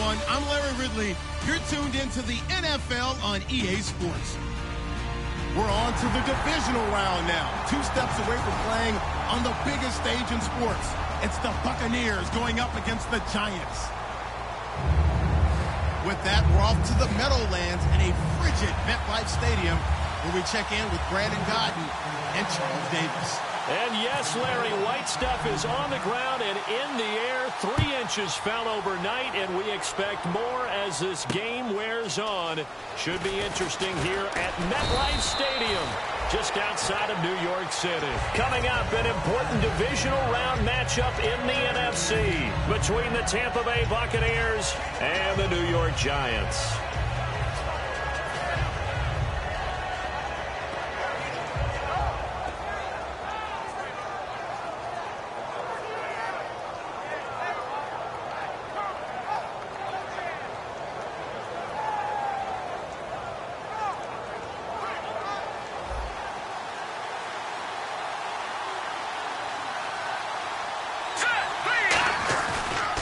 everyone. I'm Larry Ridley. You're tuned into the NFL on EA Sports. We're on to the divisional round now. 2 steps away from playing on the biggest stage in sports. It's the Buccaneers going up against the Giants. With that, we're off to the Meadowlands in a frigid MetLife Stadium, where we check in with Brandon Godden and Charles Davis. And yes, Larry, white stuff is on the ground and in the air. 3 inches fell overnight, and we expect more as this game wears on. Should be interesting here at MetLife Stadium, just outside of New York City. Coming up, an important divisional round matchup in the NFC between the Tampa Bay Buccaneers and the New York Giants.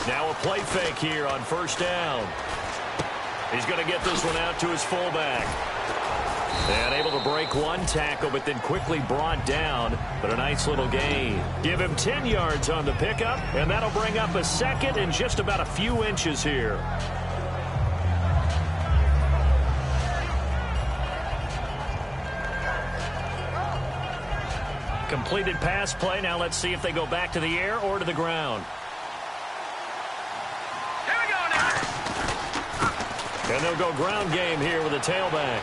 Now a play fake here on first down. He's going to get this one out to his fullback. And able to break 1 tackle, but then quickly brought down. But a nice little gain. Give him 10 yards on the pickup, and that'll bring up a second and just about a few inches here. Completed pass play. Now let's see if they go back to the air or to the ground. And they'll go ground game here with a tailback.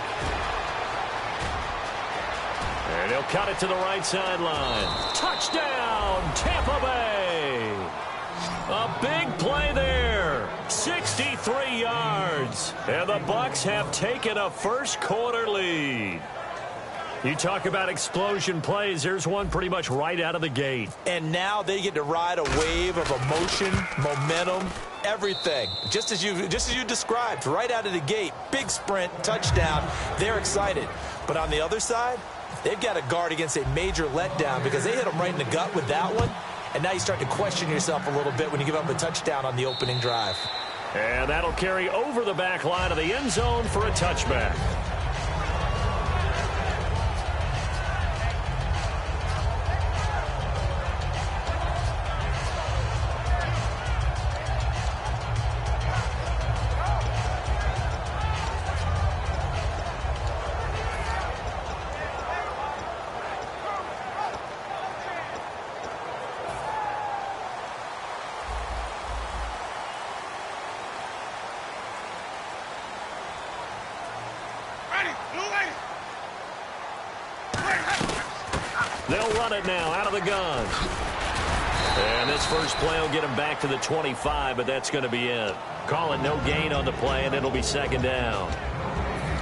And he'll cut it to the right sideline. Touchdown, Tampa Bay. A big play there. 63 yards. And the Bucs have taken a first quarter lead. You talk about explosion plays. There's one pretty much right out of the gate. And now they get to ride a wave of emotion, momentum, everything. Just as you described, right out of the gate, big sprint, touchdown. They're excited. But on the other side, they've got to guard against a major letdown because they hit them right in the gut with that one. And now you start to question yourself a little bit when you give up a touchdown on the opening drive. And that'll carry over the back line of the end zone for a touchback. They'll run it now out of the gun. And this first play will get him back to the 25, but that's going to be it. Call it no gain on the play, and it'll be second down.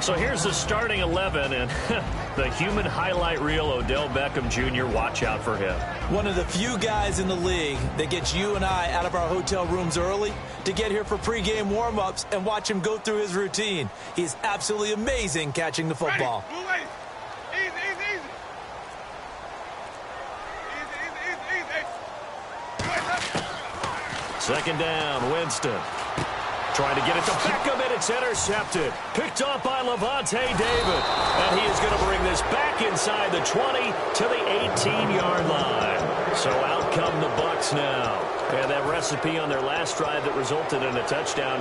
So here's the starting 11, and the human highlight reel, Odell Beckham Jr., watch out for him. One of the few guys in the league that gets you and I out of our hotel rooms early to get here for pregame warm-ups and watch him go through his routine. He's absolutely amazing catching the football. Second down, Winston. Trying to get it to Beckham, and it's intercepted. Picked off by Levante David. And he is going to bring this back inside the 20 to the 18-yard line. So out come the Bucs now. And that recipe on their last drive that resulted in a touchdown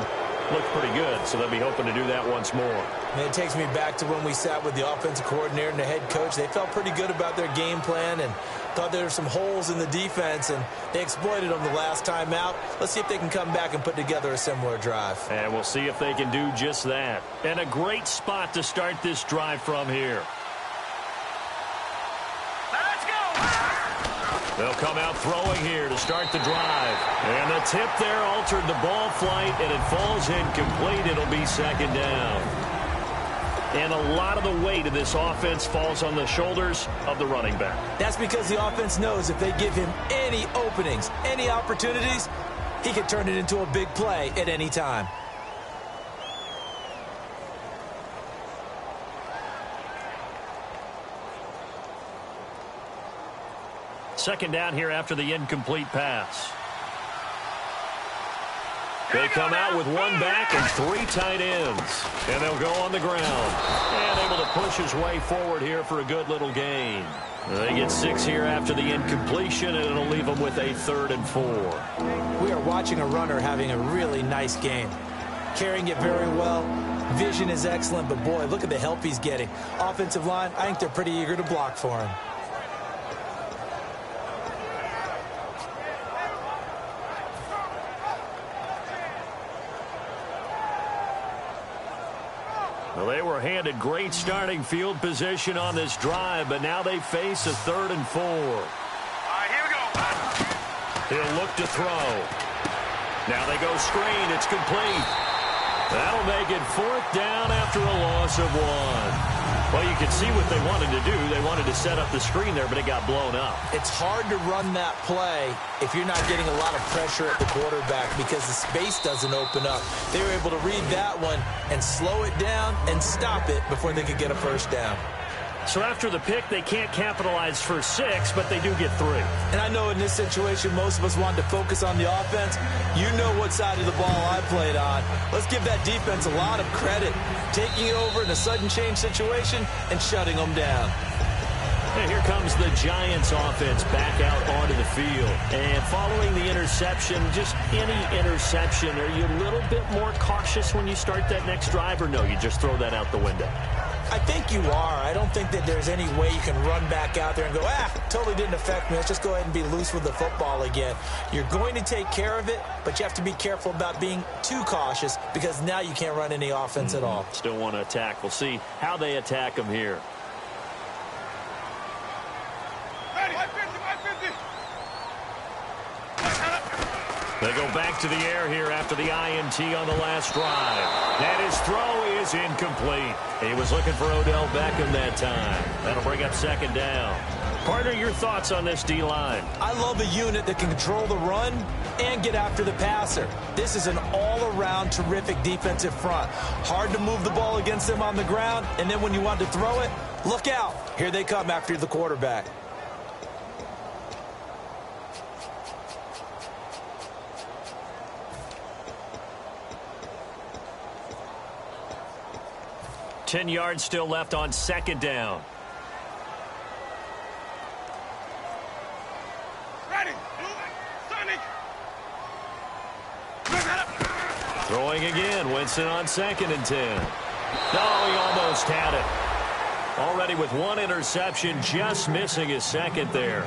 looked pretty good, so they'll be hoping to do that once more. And it takes me back to when we sat with the offensive coordinator and the head coach. They felt pretty good about their game plan and thought there were some holes in the defense, and they exploited them the last time out. Let's see if they can come back and put together a similar drive. And we'll see if they can do just that. And a great spot to start this drive from here. They'll come out throwing here to start the drive. And the tip there altered the ball flight, and it falls incomplete. It'll be second down. And a lot of the weight of this offense falls on the shoulders of the running back. That's because the offense knows if they give him any openings, any opportunities, he can turn it into a big play at any time. Second down here after the incomplete pass. They come out with one back and 3 tight ends. And they'll go on the ground. And able to push his way forward here for a good little gain. They get 6 here after the incompletion, and it'll leave them with a 3rd and 4. We are watching a runner having a really nice game. Carrying it very well. Vision is excellent, but boy, look at the help he's getting. Offensive line, I think they're pretty eager to block for him. Well, they were handed great starting field position on this drive, but now they face a 3rd and 4. All right, here we go. He'll look to throw. Now they go screen. It's complete. That'll make it 4th down after a loss of 1. Well, you can see what they wanted to do. They wanted to set up the screen there, but it got blown up. It's hard to run that play if you're not getting a lot of pressure at the quarterback because the space doesn't open up. They were able to read that one and slow it down and stop it before they could get a 1st down. So after the pick, they can't capitalize for 6, but they do get 3. And I know in this situation, most of us wanted to focus on the offense. You know what side of the ball I played on. Let's give that defense a lot of credit. Taking it over in a sudden change situation and shutting them down. And here comes the Giants offense back out onto the field. And following the interception, just any interception, are you a little bit more cautious when you start that next drive, or no, you just throw that out the window? I think you are. I don't think that there's any way you can run back out there and go, totally didn't affect me. Let's just go ahead and be loose with the football again. You're going to take care of it, but you have to be careful about being too cautious because now you can't run any offense at all. Still want to attack. We'll see how they attack them here. They go back to the air here after the INT on the last drive. And his throw is incomplete. He was looking for Odell Beckham that time. That'll bring up 2nd down. Partner, your thoughts on this D-line? I love a unit that can control the run and get after the passer. This is an all-around terrific defensive front. Hard to move the ball against them on the ground, and then when you want to throw it, look out. Here they come after the quarterback. Ten yards still left on 2nd down. Ready. Sonic. Throwing again. Winston on 2nd and 10. No, he almost had it. Already with 1 interception, just missing his 2nd there.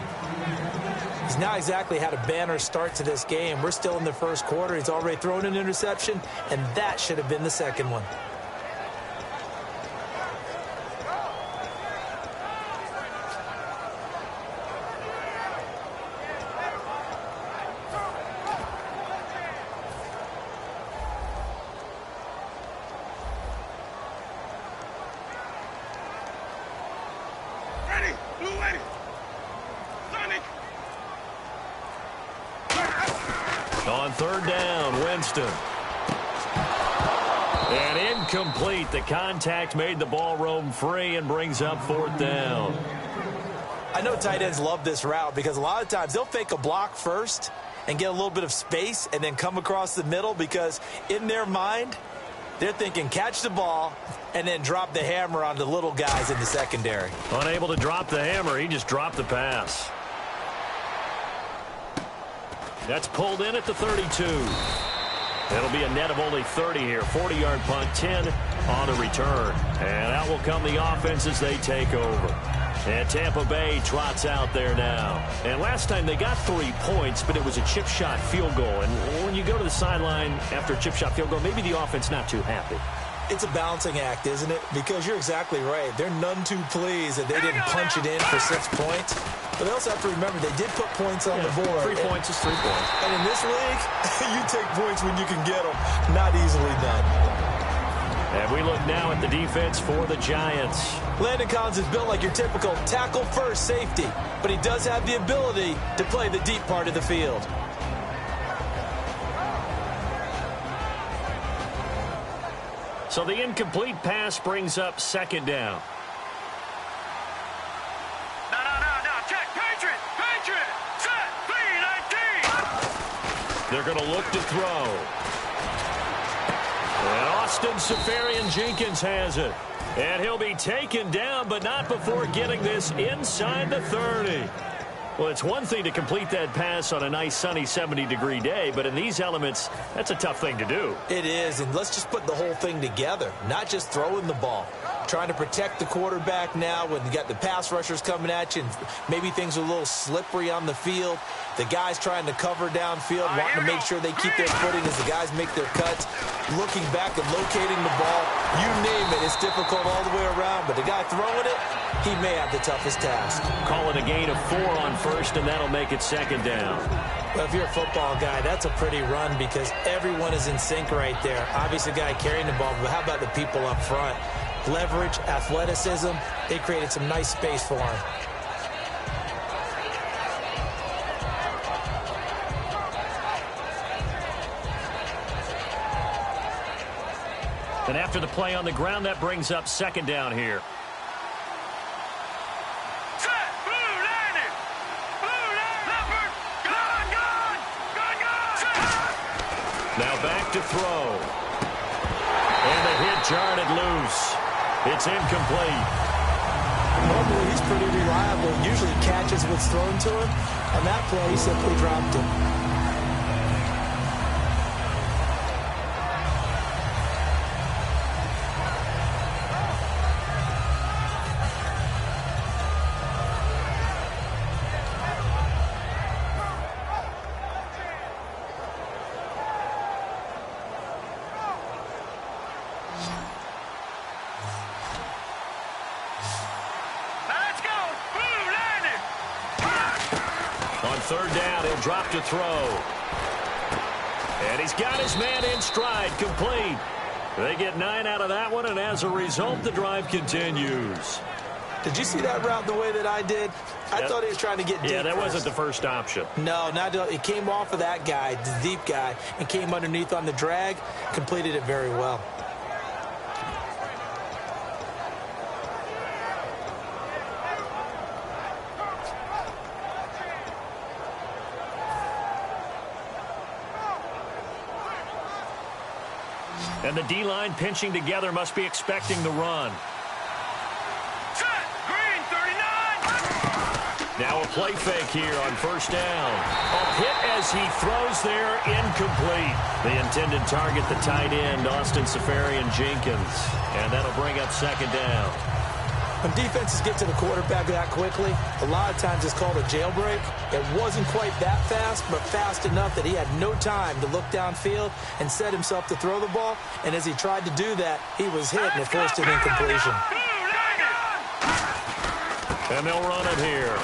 He's not exactly had a banner start to this game. We're still in the 1st quarter. He's already thrown an interception, and that should have been the 2nd one. On 3rd down, Winston. And incomplete. The contact made the ball roam free and brings up 4th down. I know tight ends love this route because a lot of times they'll fake a block first and get a little bit of space and then come across the middle because in their mind, they're thinking catch the ball and then drop the hammer on the little guys in the secondary. Unable to drop the hammer, he just dropped the pass. That's pulled in at the 32. It'll be a net of only 30 here. 40-yard punt, 10 on the return. And out will come the offense as they take over. And Tampa Bay trots out there now. And last time they got 3 points, but it was a chip shot field goal. And when you go to the sideline after a chip shot field goal, maybe the offense not too happy. It's a balancing act, isn't it? Because you're exactly right. They're none too pleased that they didn't punch it in for 6 points. But they also have to remember they did put points on the board. 3 points is 3 points. And in this league, you take points when you can get them. Not easily done. And we look now at the defense for the Giants. Landon Collins is built like your typical tackle-first safety, but he does have the ability to play the deep part of the field. So the incomplete pass brings up 2nd down. No. Check. Patriot. Set. B-19. They're going to look to throw. And Austin Seferian-Jenkins has it. And he'll be taken down, but not before getting this inside the 30. Well, it's one thing to complete that pass on a nice sunny 70-degree day, but in these elements, that's a tough thing to do. It is, and let's just put the whole thing together, not just throwing the ball. Trying to protect the quarterback now when you got the pass rushers coming at you, and maybe things are a little slippery on the field. The guys trying to cover downfield, wanting to make sure they keep their footing as the guys make their cuts, looking back and locating the ball. You name it, it's difficult all the way around, but the guy throwing it, he may have the toughest task. Call it a gain of 4 on first, and that'll make it second down. Well, if you're a football guy, that's a pretty run because everyone is in sync right there. Obviously, the guy carrying the ball, but how about the people up front? Leverage, athleticism, they created some nice space for him. And after the play on the ground, that brings up second down here. Now back to throw. And the hit jarred it loose. It's incomplete. Normally, he's pretty reliable. Usually catches what's thrown to him. On that play, he simply dropped it. Third down, he'll drop to throw. And he's got his man in stride, complete. They get 9 out of that one, and as a result, the drive continues. Did you see that route the way that I did? I thought he was trying to get deep. Yeah, that first. wasn't the first option. No, not it came off of that guy, the deep guy, and came underneath on the drag, completed it very well. And the D-line pinching together must be expecting the run. Set, green, 39. Now a play fake here on first down. A hit as he throws there, incomplete. The intended target, the tight end, Austin Seferian-Jenkins. And that'll bring up second down. When defenses get to the quarterback that quickly, a lot of times it's called a jailbreak. It wasn't quite that fast, but fast enough that he had no time to look downfield and set himself to throw the ball. And as he tried to do that, he was hit and it forced an incompletion. And they'll run it here.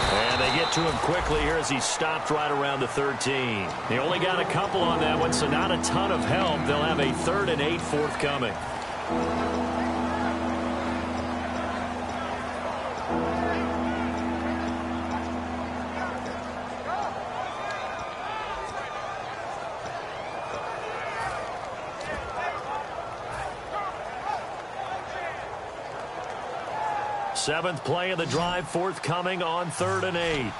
And they get to him quickly here as he stopped right around the 13. He only got a couple on that one, so not a ton of help. They'll have a 3rd and 8 forthcoming. Seventh play of the drive forthcoming on 3rd and 8. Now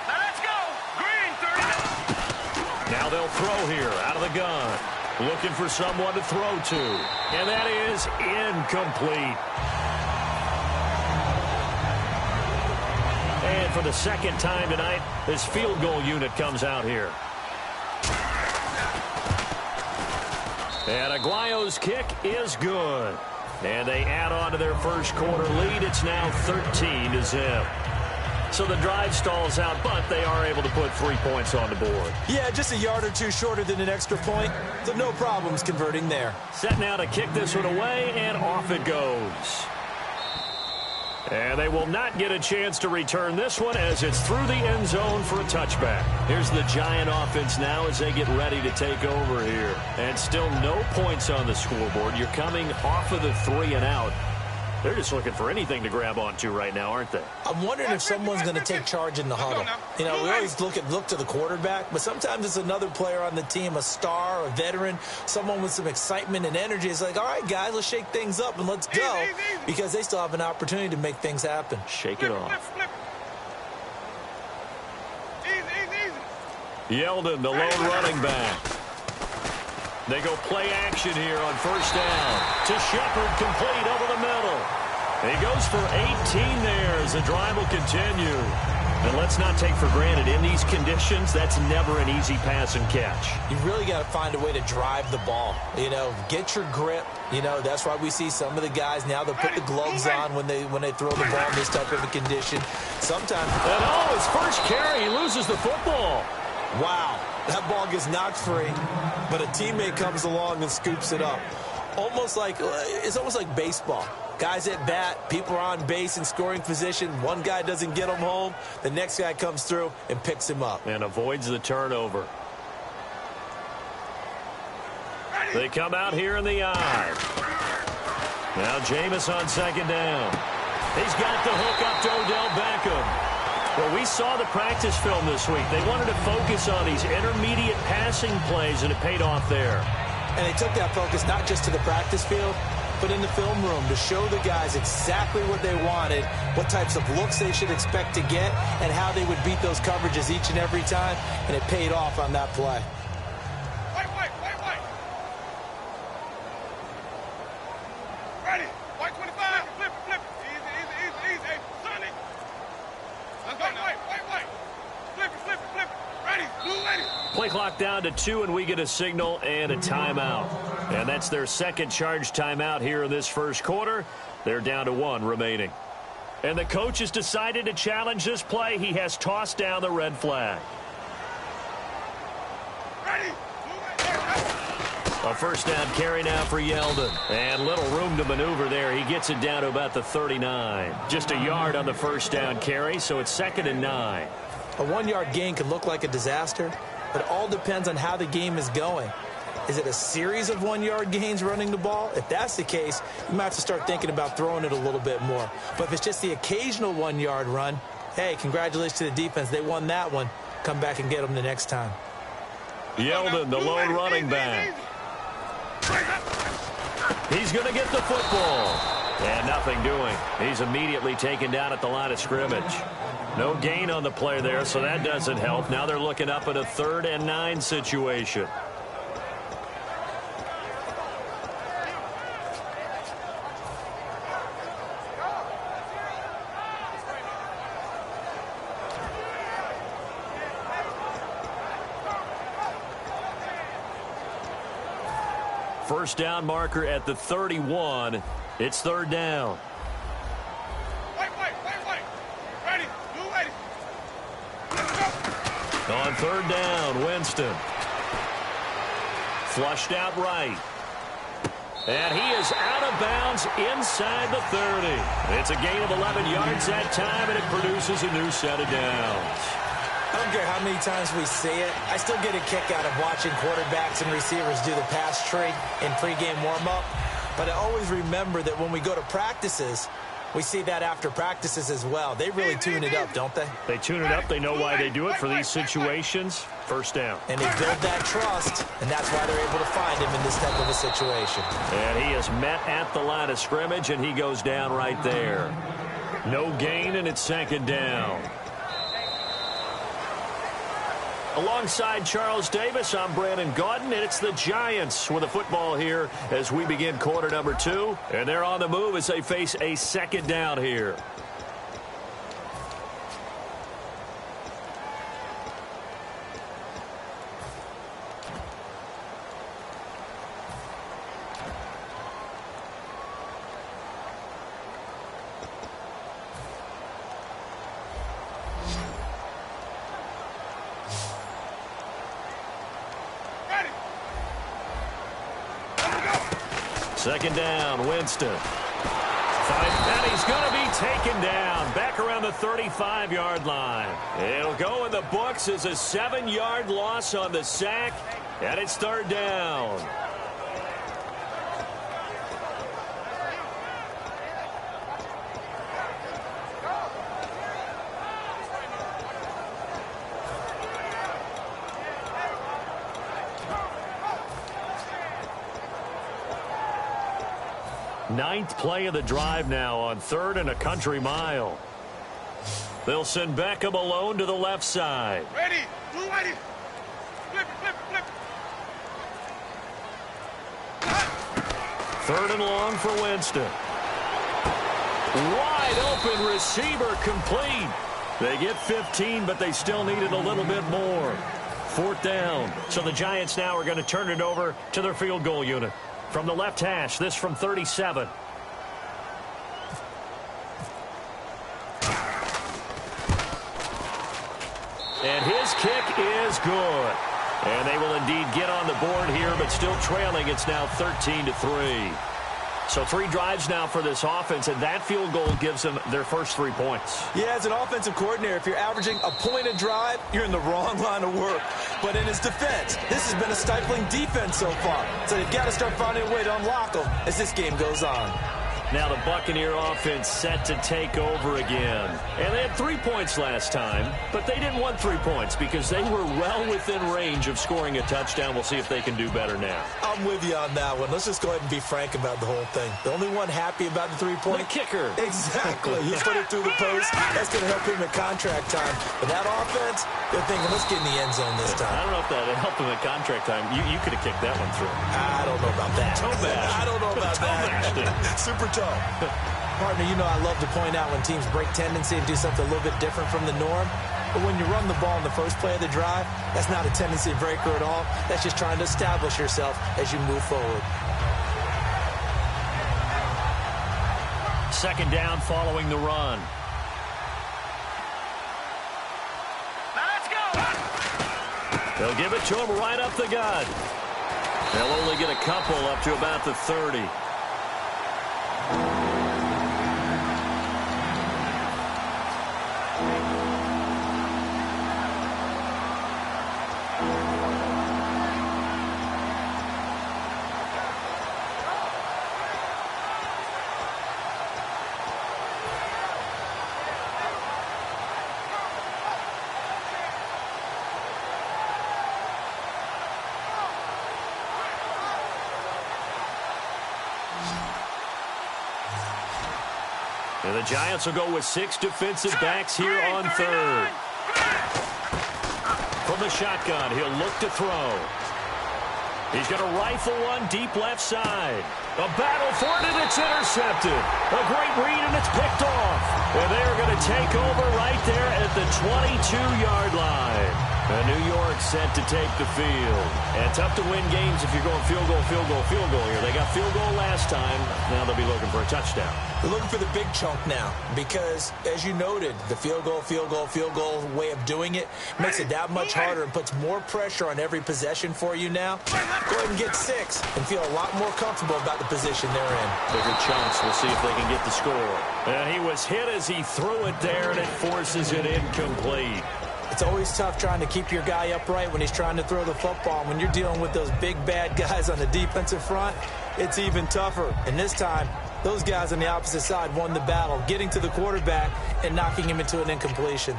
let's go. Green, 39. Now they'll throw here out of the gun. Looking for someone to throw to. And that is incomplete. And for the second time tonight, this field goal unit comes out here. And Aguayo's kick is good. And they add on to their first quarter lead. It's now 13-0. So the drive stalls out, but they are able to put 3 points on the board. Yeah, just a yard or two shorter than an extra point. So no problems converting there. Set now to kick this one away, and off it goes. And they will not get a chance to return this one as it's through the end zone for a touchback. Here's the Giant offense now as they get ready to take over here. And still no points on the scoreboard. You're coming off of the 3 and out. They're just looking for anything to grab onto right now, aren't they? I'm wondering if someone's going to take charge in the huddle. You know, we always look to the quarterback, but sometimes it's another player on the team, a star, a veteran, someone with some excitement and energy. It's like, all right, guys, let's shake things up and let's go, because they still have an opportunity to make things happen. Shake it off. Easy. Yeldon, the lone running back. They go play action here on first down. To Shepard, complete over the middle. He goes for 18 there as the drive will continue. And let's not take for granted, in these conditions, that's never an easy pass and catch. You really got to find a way to drive the ball. Get your grip. That's why we see some of the guys now, they'll put the gloves on when they throw the ball in this type of a condition. Sometimes. And his first carry, he loses the football. Wow, that ball gets knocked free, but a teammate comes along and scoops it up. It's almost like baseball. Guys at bat, people are on base in scoring position. One guy doesn't get him home. The next guy comes through and picks him up. And avoids the turnover. They come out here in the eye. Now Jameis on second down. He's got the hook up to Odell Beckham. Well, we saw the practice film this week. They wanted to focus on these intermediate passing plays, and it paid off there. And they took that focus not just to the practice field, but in the film room to show the guys exactly what they wanted, what types of looks they should expect to get, and how they would beat those coverages each and every time, and it paid off on that play. Wait. Ready. White 25. Flip it. Easy. Hey, Sonny. Let's go now. Wait. Flip it. Ready. Blue lady. Play clock down to 2, and we get a signal and a timeout. And that's their second charge timeout here in this first quarter. They're down to 1 remaining. And the coach has decided to challenge this play. He has tossed down the red flag. Ready. A first down carry now for Yeldon. And little room to maneuver there. He gets it down to about the 39. Just a yard on the first down carry, so it's 2nd and 9. A 1-yard gain could look like a disaster, but it all depends on how the game is going. Is it a series of 1-yard gains running the ball? If that's the case, you might have to start thinking about throwing it a little bit more. But if it's just the occasional 1-yard run, hey, congratulations to the defense. They won that one. Come back and get them the next time. Yeldon, the lone running back. He's going to get the football. And nothing doing. He's immediately taken down at the line of scrimmage. No gain on the play there, so that doesn't help. Now they're looking up at a 3rd and 9 situation. First down marker at the 31. It's 3rd down. Wait. Ready. Blue lady. Let's go. On 3rd down, Winston. Flushed out right. And he is out of bounds inside the 30. It's a gain of 11 yards that time, and it produces a new set of downs. I don't care how many times we see it. I still get a kick out of watching quarterbacks and receivers do the pass tree in pregame warm-up. But I always remember that when we go to practices, we see that after practices as well. They really tune it up, don't they? They tune it up. They know why they do it for these situations. First down. And they build that trust, and that's why they're able to find him in this type of a situation. And he is met at the line of scrimmage, and he goes down right there. No gain, and it's 2nd down. Alongside Charles Davis, I'm Brandon Gaudin, and it's the Giants with the football here as we begin quarter number 2. And they're on the move as they face a 2nd down here. Second down, Winston. And he's going to be taken down back around the 35-yard line. It'll go in the books as a 7-yard loss on the sack, and it's 3rd down. Ninth play of the drive now on 3rd and a country mile. They'll send Beckham alone to the left side. Ready. Blue lady. Flip it. Third and long for Winston. Wide open receiver complete. They get 15, but they still needed a little bit more. Fourth down. So the Giants now are going to turn it over to their field goal unit. From the left hash, this from 37. And his kick is good. And they will indeed get on the board here, but still trailing. It's now 13-3. So 3 drives now for this offense, and that field goal gives them their first 3 points. Yeah, as an offensive coordinator, if you're averaging a point a drive, you're in the wrong line of work. But in his defense, this has been a stifling defense so far. So they've got to start finding a way to unlock them as this game goes on. Now the Buccaneer offense set to take over again. And they had 3 points last time, but they didn't want 3 points because they were well within range of scoring a touchdown. We'll see if they can do better now. I'm with you on that one. Let's just go ahead and be frank about the whole thing. The only one happy about the 3-point? The kicker. Exactly. He put it through the post. That's going to help him at contract time. But that offense, they're thinking, let's get in the end zone this time. I don't know if that helped him at contract time. You could have kicked that one through. I don't know about that. Toe bash. I don't know about that. Super toe. Partner, you know I love to point out when teams break tendency and do something a little bit different from the norm. But when you run the ball in the first play of the drive, that's not a tendency breaker at all. That's just trying to establish yourself as you move forward. Second down following the run. Now let's go. They'll give it to him right up the gut. They'll only get a couple up to about the 30. And the Giants will go with 6 defensive backs here on third. From the shotgun, he'll look to throw. He's going to rifle one deep left side. A battle for it, and it's intercepted. A great read, and it's picked off. And they're going to take over right there at the 22-yard line. And New York set to take the field. And tough to win games if you're going field goal, field goal, field goal here. They got field goal last time. Now they'll be looking for a touchdown. They're looking for the big chunk now because, as you noted, the field goal way of doing it makes it that much harder and puts more pressure on every possession for you now. Go ahead and get 6 and feel a lot more comfortable about the position they're in. Bigger chunks. We'll see if they can get the score. And he was hit as he threw it there, and it forces it incomplete. It's always tough trying to keep your guy upright when he's trying to throw the football. When you're dealing with those big, bad guys on the defensive front, it's even tougher. And this time, those guys on the opposite side won the battle, getting to the quarterback and knocking him into an incompletion.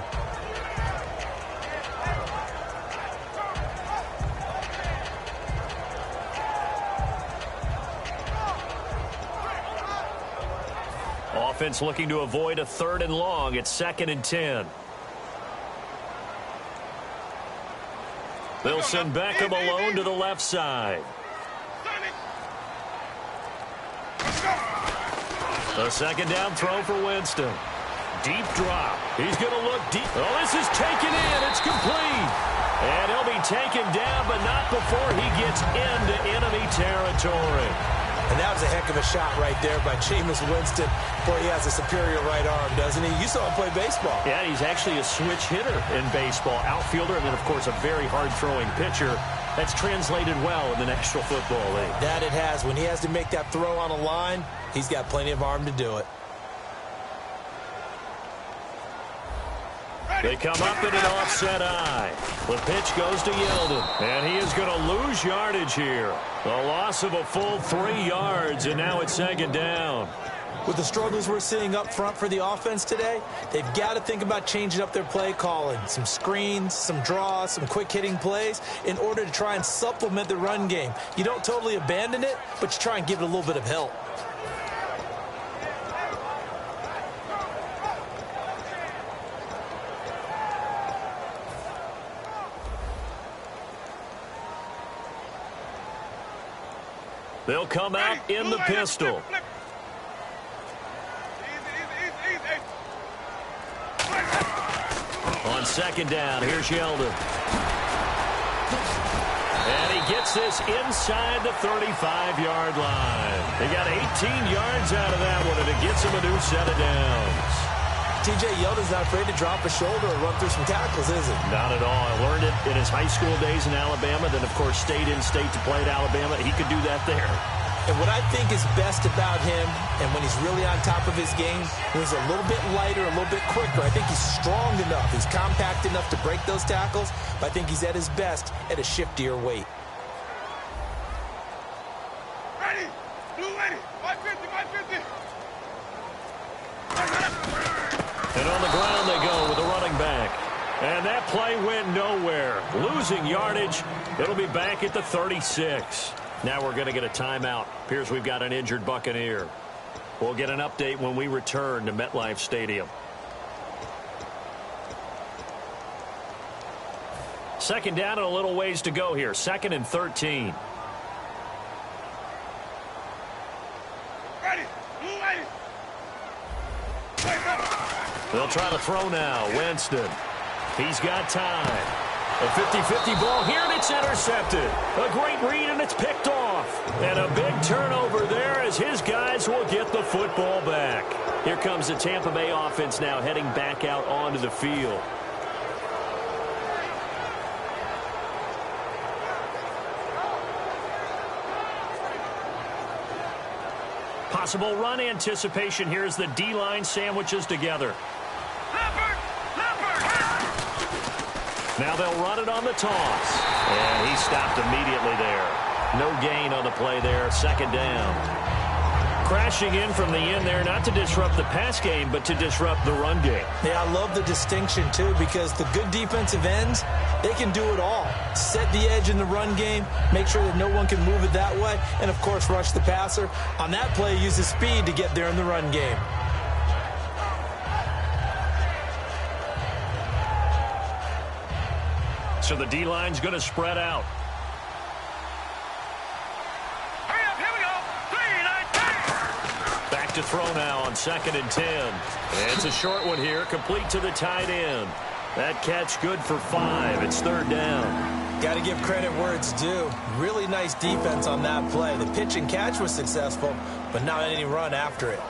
Offense looking to avoid a 3rd and long. It's 2nd and 10. They'll send Beckham alone to the left side. A second down throw for Winston. Deep drop. He's going to look deep. Oh, this is taken in. It's complete. And he'll be taken down, but not before he gets into enemy territory. And that was a heck of a shot right there by Jameis Winston. Boy, he has a superior right arm, doesn't he? You saw him play baseball. Yeah, he's actually a switch hitter in baseball. Outfielder, and then, of course, a very hard-throwing pitcher. That's translated well in the National Football League. That it has. When he has to make that throw on a line, he's got plenty of arm to do it. They come up in an offset eye. The pitch goes to Yeldon, and he is going to lose yardage here. A loss of a full 3 yards, and now it's 2nd down. With the struggles we're seeing up front for the offense today, they've got to think about changing up their play calling. Some screens, some draws, some quick-hitting plays in order to try and supplement the run game. You don't totally abandon it, but you try and give it a little bit of help. They'll come out in the pistol. On second down, here's Yeldon. And he gets this inside the 35-yard line. They got 18 yards out of that one, and it gets him a new set of downs. T.J. Yeldon's not afraid to drop a shoulder or run through some tackles, is he? Not at all. I learned it in his high school days in Alabama. Then, of course, stayed in state to play at Alabama. He could do that there. And what I think is best about him, and when he's really on top of his game, when he's a little bit lighter, a little bit quicker, I think he's strong enough, he's compact enough to break those tackles, but I think he's at his best at a shiftier weight. Ready, blue ready, 550, 550. And on the ground they go with the running back. And that play went nowhere. Losing yardage. It'll be back at the 36. Now we're going to get a timeout. Appears we've got an injured Buccaneer. We'll get an update when we return to MetLife Stadium. Second down and a little ways to go here. 2nd and 13. Ready, blue ready. They'll try to throw now. Winston. He's got time. A 50-50 ball here, and it's intercepted. A great read, and it's picked off. And a big turnover there as his guys will get the football back. Here comes the Tampa Bay offense now heading back out onto the field. Possible run anticipation here as the D-line sandwiches together. Now they'll run it on the toss. And he stopped immediately there. No gain on the play there. 2nd down. Crashing in from the end there, not to disrupt the pass game, but to disrupt the run game. Yeah, I love the distinction, too, because the good defensive ends, they can do it all. Set the edge in the run game, make sure that no one can move it that way, and, of course, rush the passer. On that play, use his speed to get there in the run game. So the D-line's going to spread out. Hurry up, here we go. 3, 9, 10. Back to throw now on 2nd and 10. And it's a short one here, complete to the tight end. That catch good for 5. It's 3rd down. Got to give credit where it's due. Really nice defense on that play. The pitch and catch was successful, but not any run after it.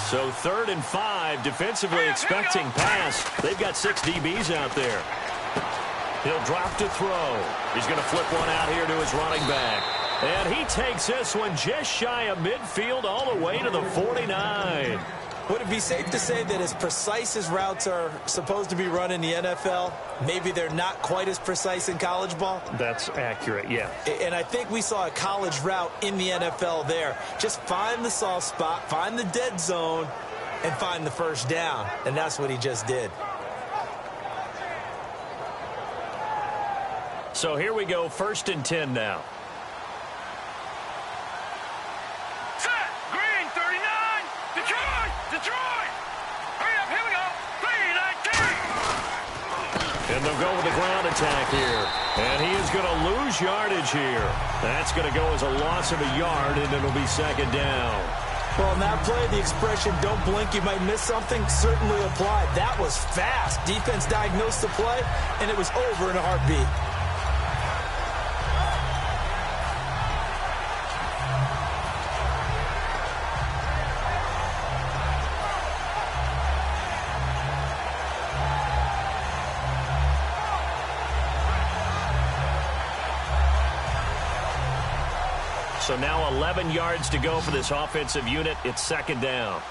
So 3rd and 5, defensively expecting pass. They've got 6 DBs out there. He'll drop to throw. He's going to flip one out here to his running back. And he takes this one just shy of midfield all the way to the 49. Would it be safe to say that as precise as routes are supposed to be run in the NFL, maybe they're not quite as precise in college ball? That's accurate, yeah. And I think we saw a college route in the NFL there. Just find the soft spot, find the dead zone, and find the first down. And that's what he just did. So here we go, 1st and 10 now. Set, green, 39. Detroit, Detroit. Hurry up, here we go. 3, 9, 10. And they'll go with the ground attack here. And he is going to lose yardage here. That's going to go as a loss of a yard, and it'll be 2nd down. Well, in that play, the expression, don't blink, you might miss something, certainly applied. That was fast. Defense diagnosed the play, and it was over in a heartbeat. So now 11 yards to go for this offensive unit. It's 2nd down.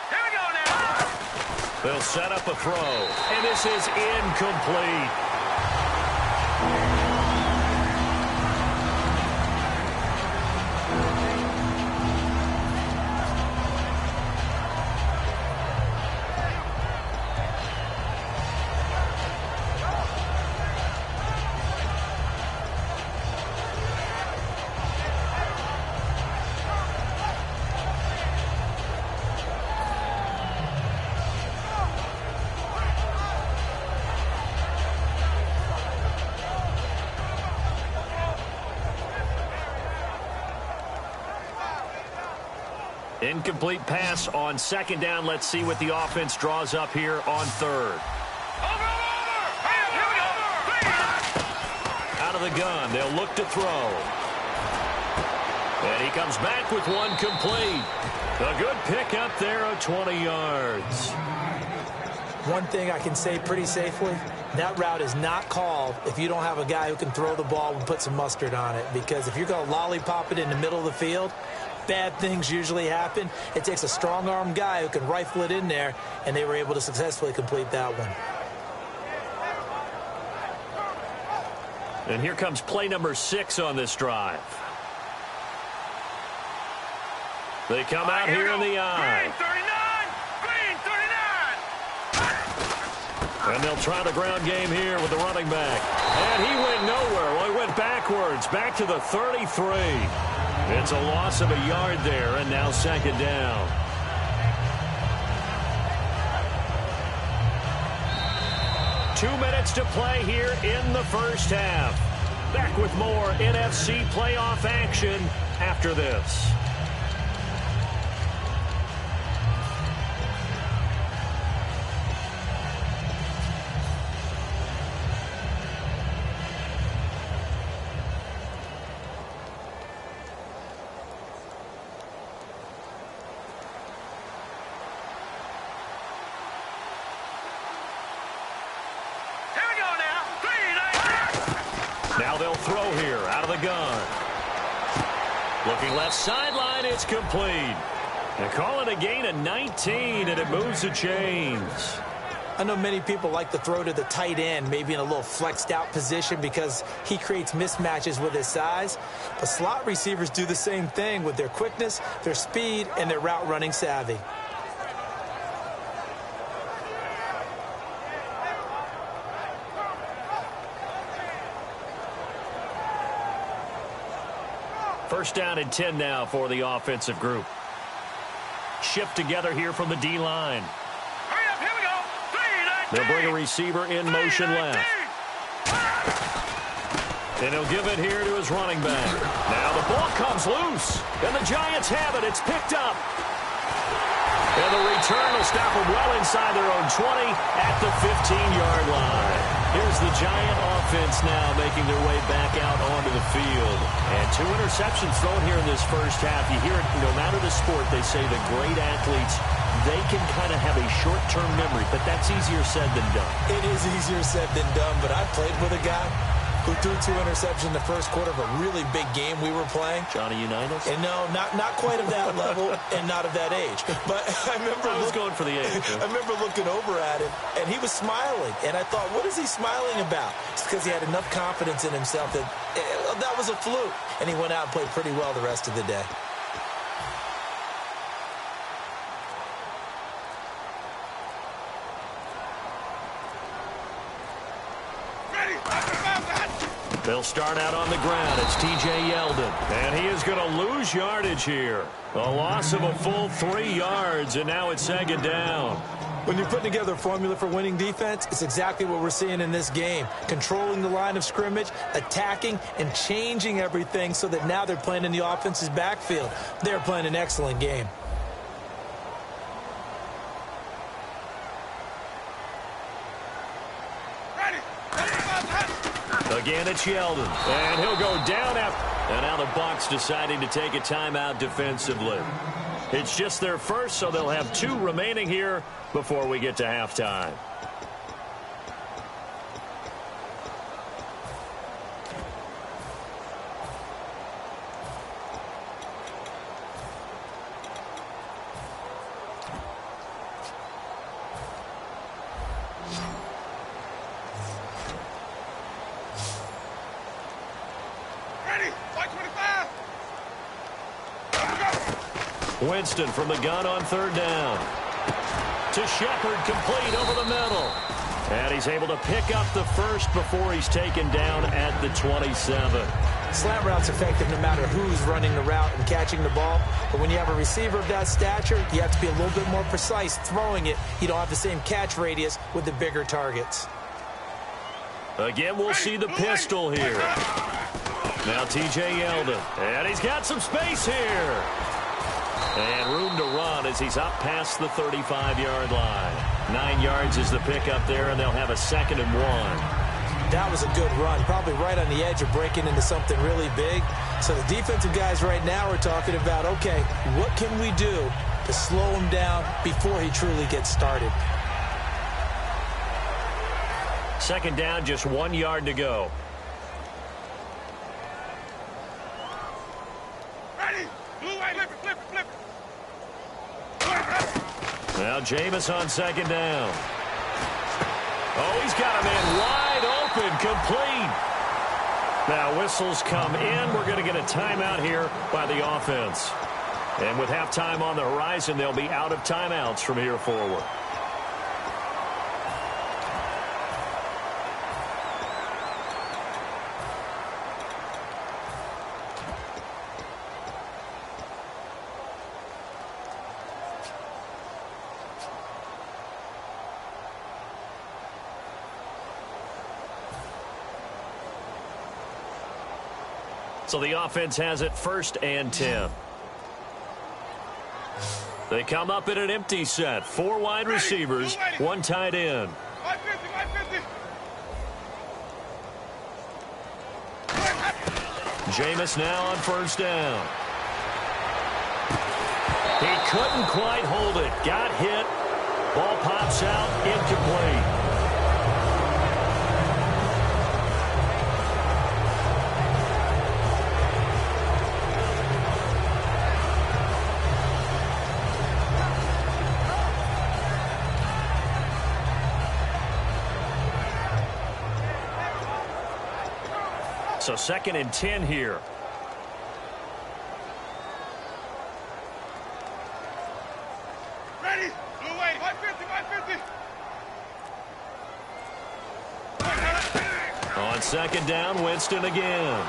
Here we go now. They'll set up a throw, and this is incomplete. Incomplete pass on second down. Let's see what the offense draws up here on third. Out of the gun. They'll look to throw. And he comes back with one complete. A good pickup there of 20 yards. One thing I can say pretty safely, that route is not called if you don't have a guy who can throw the ball and put some mustard on it. Because if you're going to lollipop it in the middle of the field, bad things usually happen. It takes a strong-arm guy who can rifle it in there, and they were able to successfully complete that one. And here comes play number 6 on this drive. They come out here in the eye. And they'll try the ground game here with the running back. And he went nowhere. Well, he went backwards, back to the 33. It's a loss of a yard there, and now second down. Two minutes to play here in the first half. Back with more NFC playoff action after this. Now they'll throw here out of the gun. Looking left sideline, it's complete. They call it a gain of 19, and it moves the chains. I know many people like to throw to the tight end, maybe in a little flexed out position because he creates mismatches with his size. But slot receivers do the same thing with their quickness, their speed, and their route running savvy. First down and 10 now for the offensive group. Shift together here from the D-line. They'll bring a receiver in motion left. And he'll give it here to his running back. Now the ball comes loose. And the Giants have it. It's picked up. And the return will stop them well inside their own 20 at the 15-yard line. Here's the Giant offense now making their way back out onto the field. And 2 interceptions thrown here in this first half. You hear it, no matter the sport, they say the great athletes, they can kind of have a short-term memory, but that's easier said than done. It is easier said than done, but I played with a guy who threw 2 interceptions in the first quarter of a really big game we were playing. Johnny Unitas? And no, not quite of that level and not of that age. But I was going for the age. I remember looking over at him, and he was smiling. And I thought, what is he smiling about? It's because he had enough confidence in himself that that was a fluke. And he went out and played pretty well the rest of the day. They'll start out on the ground. It's T.J. Yeldon. And he is going to lose yardage here. A loss of a full 3 yards, and now it's second down. When you're putting together a formula for winning defense, it's exactly what we're seeing in this game. Controlling the line of scrimmage, attacking, and changing everything so that now they're playing in the offense's backfield. They're playing an excellent game. Again, it's Yeldon. And he'll go down after. And now the Bucs deciding to take a timeout defensively. It's just their first, so they'll have 2 remaining here before we get to halftime. Winston from the gun on third down. To Shepard, complete over the middle. And he's able to pick up the first before he's taken down at the 27. Slant route's effective no matter who's running the route and catching the ball. But when you have a receiver of that stature, you have to be a little bit more precise throwing it. You don't have the same catch radius with the bigger targets. Again, we'll see the pistol here. Now T.J. Yeldon. And he's got some space here. And room to run as he's up past the 35-yard line. 9 yards is the pickup there, and they'll have a 2nd and 1. That was a good run, probably right on the edge of breaking into something really big. So the defensive guys right now are talking about, okay, what can we do to slow him down before he truly gets started? 2nd down, just 1 yard to go. Ready? Blue way, flip it, flip it, flip it. Now Jameis on 2nd down. Oh, he's got a man wide open, complete. Now whistles come in. We're going to get a timeout here by the offense. And with halftime on the horizon, they'll be out of timeouts from here forward. So the offense has it 1st and 10. They come up in an empty set. 4 wide receivers, 1 tight end. 150. Jameis now on 1st down. He couldn't quite hold it. Got hit. Ball pops out, incomplete. So 2nd and 10 here. Ready? Blue way, 150, 150. On 2nd down, Winston again.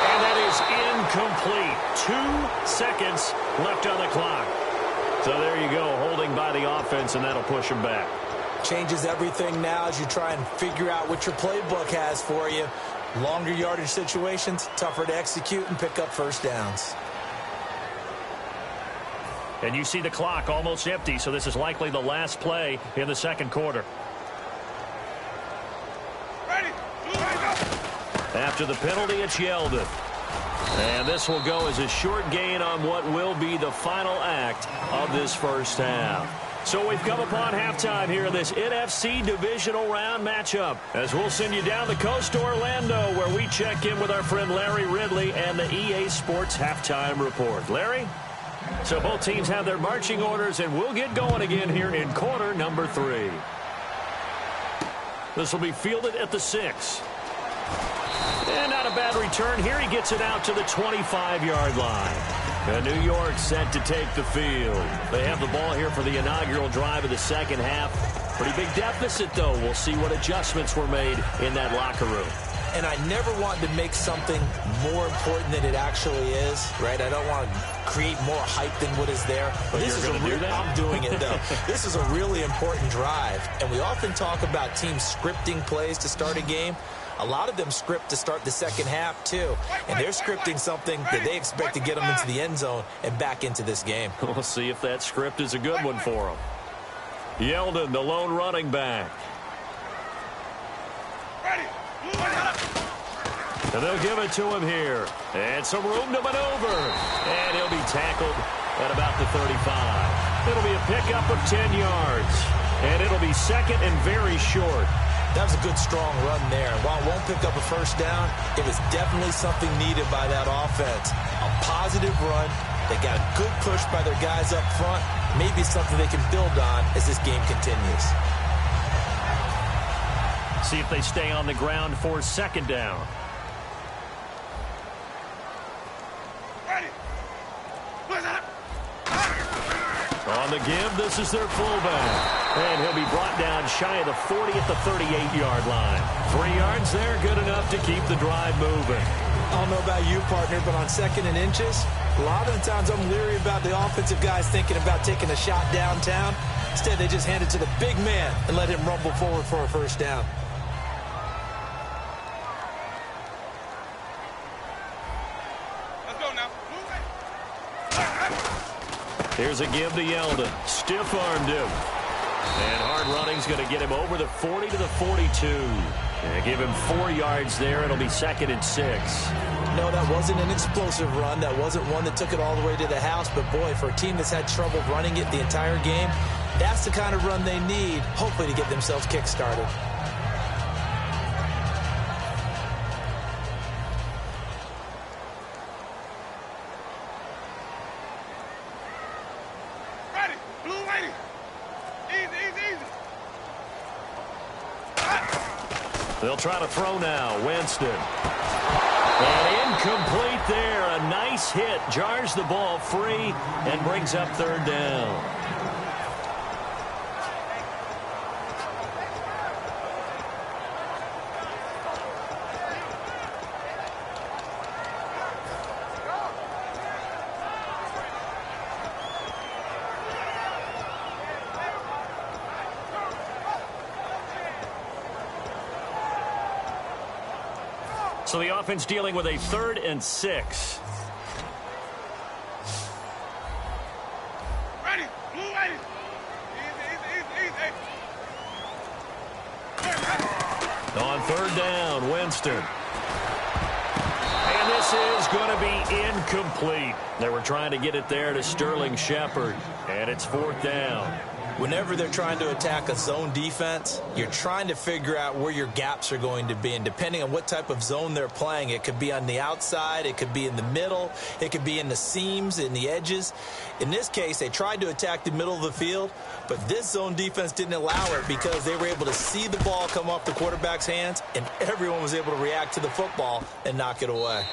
And that is incomplete. 2 seconds left on the clock. So there you go, holding by the offense, and that'll push him back. Changes everything now as you try and figure out what your playbook has for you. Longer yardage situations, tougher to execute and pick up 1st downs. And you see the clock almost empty, so this is likely the last play in the 2nd quarter. Ready? Blue way, go. After the penalty, it's Yeldon. And this will go as a short gain on what will be the final act of this 1st half. So we've come upon halftime here in this NFC Divisional Round matchup, as we'll send you down the coast to Orlando, where we check in with our friend Larry Ridley and the EA Sports Halftime Report. Larry? So both teams have their marching orders, and we'll get going again here in quarter number 3. This will be fielded at the 6. And not a bad return here. He gets it out to the 25-yard line. And New York set to take the field. They have the ball here for the inaugural drive of the 2nd half. Pretty big deficit, though. We'll see what adjustments were made in that locker room. And I never want to make something more important than it actually is, right? I don't want to create more hype than what is there. But this is I'm doing it, though. This is a really important drive. And we often talk about teams scripting plays to start a game. A lot of them script to start the 2nd half, too. And they're scripting something that they expect to get them into the end zone and back into this game. We'll see if that script is a good one for them. Yeldon, the lone running back. And they'll give it to him here. And some room to maneuver. And he'll be tackled at about the 35. It'll be a pickup of 10 yards. And it'll be 2nd and very short. That was a good, strong run there. While it won't pick up a 1st down, it was definitely something needed by that offense. A positive run. They got a good push by their guys up front. Maybe something they can build on as this game continues. See if they stay on the ground for 2nd down. On the give, this is their fullback. And he'll be brought down shy of the 40 at the 38-yard line. 3 yards there, good enough to keep the drive moving. I don't know about you, partner, but on 2nd and inches, a lot of the times I'm leery about the offensive guys thinking about taking a shot downtown. Instead, they just hand it to the big man and let him rumble forward for a 1st down. Let's go now. Move it. Here's a give to Yeldon. Stiff-armed him. And hard running's going to get him over the 40 to the 42. And give him 4 yards there. It'll be 2nd and 6. No, that wasn't an explosive run. That wasn't one that took it all the way to the house. But, boy, for a team that's had trouble running it the entire game, that's the kind of run they need, hopefully, to get themselves kick-started. Ready. Blue lady. Easy, easy, easy. They'll try to throw now. Winston. And incomplete there. A nice hit. Jars the ball free and brings up 3rd down. So the offense dealing with a 3rd and 6. Ready. Blue lady. Easy, easy, easy, easy. On 3rd down, Winston. And this is going to be incomplete. They were trying to get it there to Sterling Shepard. And it's 4th down. Whenever they're trying to attack a zone defense, you're trying to figure out where your gaps are going to be. And depending on what type of zone they're playing, it could be on the outside, it could be in the middle, it could be in the seams, in the edges. In this case, they tried to attack the middle of the field, but this zone defense didn't allow it because they were able to see the ball come off the quarterback's hands, and everyone was able to react to the football and knock it away.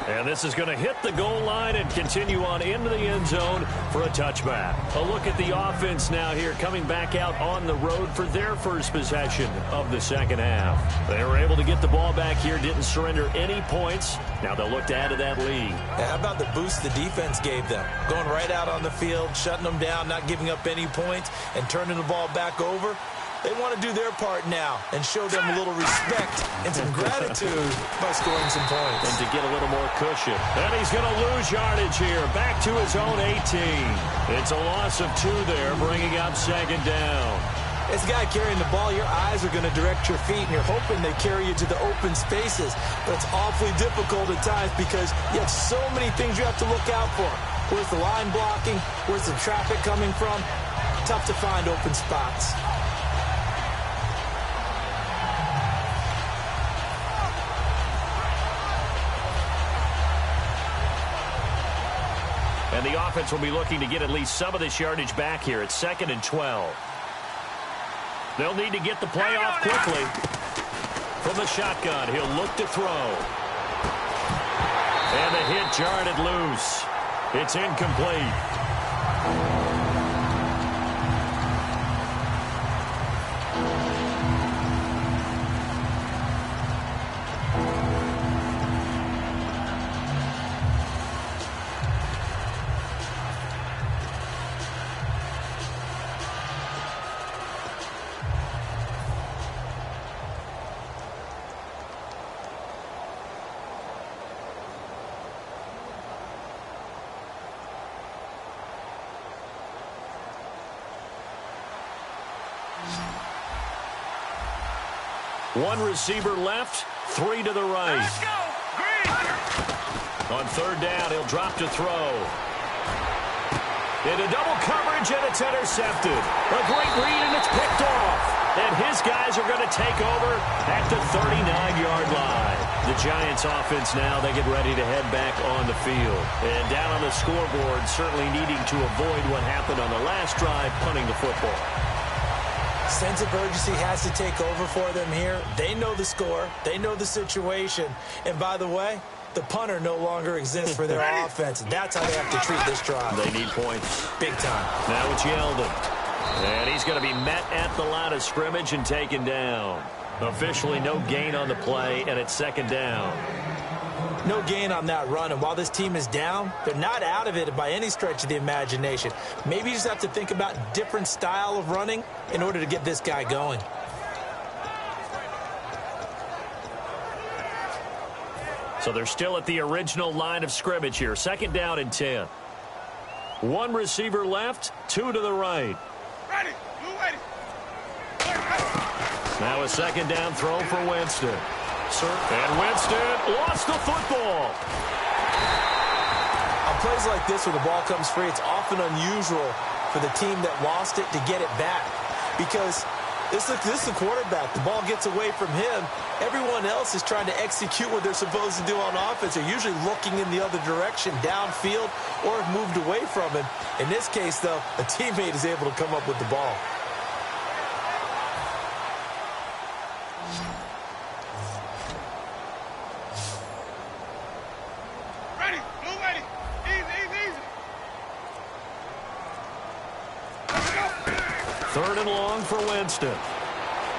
And this is going to hit the goal line and continue on into the end zone for a touchback. A look at the offense now here, coming back out on the road for their first possession of the 2nd half. They were able to get the ball back here, didn't surrender any points. Now they'll look to add to that lead. Now, how about the boost the defense gave them? Going right out on the field, shutting them down, not giving up any points, and turning the ball back over. They want to do their part now and show them a little respect and some gratitude by scoring some points. And to get a little more cushion. And he's going to lose yardage here. Back to his own 18. It's a loss of 2 there, bringing up 2nd down. As a guy carrying the ball, your eyes are going to direct your feet, and you're hoping they carry you to the open spaces. But it's awfully difficult at times because you have so many things you have to look out for. Where's the line blocking? Where's the traffic coming from? Tough to find open spots. And the offense will be looking to get at least some of this yardage back here. It's 2nd and 12. They'll need to get the play off quickly. From the shotgun, he'll look to throw. And the hit jarred it loose. It's incomplete. One receiver left, 3 to the right. Let's go. Green. On 3rd down, he'll drop to throw. Into double coverage, and it's intercepted. A great read, and it's picked off. And his guys are going to take over at the 39-yard line. The Giants offense now, they get ready to head back on the field. And down on the scoreboard, certainly needing to avoid what happened on the last drive, punting the football. Sense of urgency has to take over for them here. They know the score. They know the situation. And by the way, the punter no longer exists for their offense. That's how they have to treat this drive. They need points. Big time. Now it's Yeldon. And he's going to be met at the line of scrimmage and taken down. Officially no gain on the play, and it's 2nd down. No gain on that run, and while this team is down, they're not out of it by any stretch of the imagination. Maybe you just have to think about a different style of running in order to get this guy going. So they're still at the original line of scrimmage here. 2nd down and 10. One receiver left, two to the right. Ready. Blue ready. Now a second down throw for Winston. And Winston lost the football. On plays like this where the ball comes free, it's often unusual for the team that lost it to get it back. Because this is the quarterback. The ball gets away from him. Everyone else is trying to execute what they're supposed to do on offense. They're usually looking in the other direction, downfield, or have moved away from him. In this case, though, a teammate is able to come up with the ball. Ready. Blue ready. Easy, easy, easy. Let's go. Third and long for Winston.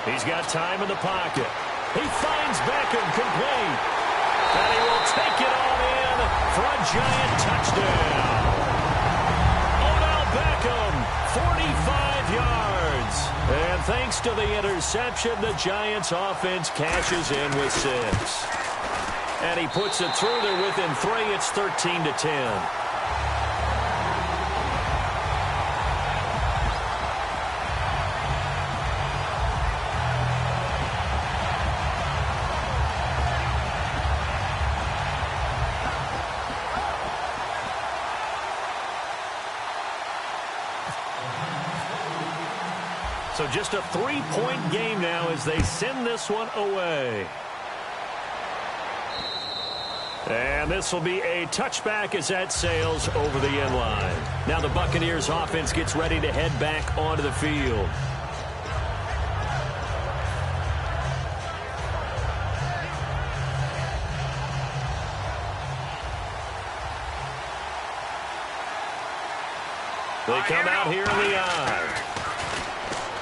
He's got time in the pocket. He finds Beckham complete. And he will take it on in for a giant touchdown. Odell Beckham, 45 yards. And thanks to the interception, the Giants offense cashes in with 6. And he puts it through there within 3. It's 13-10. So just a 3-point game now as they send this one away. And this will be a touchback as that sails over the end line. Now the Buccaneers offense gets ready to head back onto the field. They come out here in the I.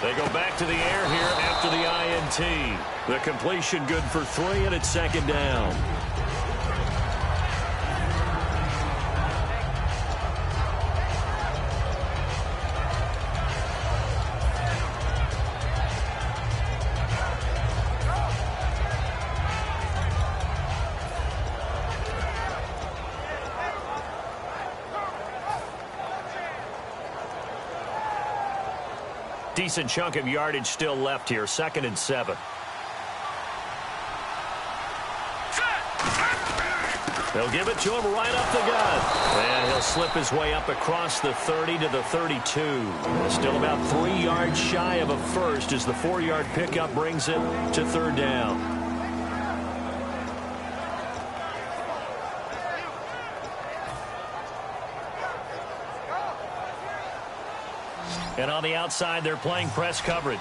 They go back to the air here after the INT. The completion good for 3, and it's second down. Decent chunk of yardage still left here. 2nd and 7. They'll give it to him right up the gut. And he'll slip his way up across the 30 to the 32. Still about 3 yards shy of a first as the 4-yard pickup brings it to 3rd down. And on the outside, they're playing press coverage.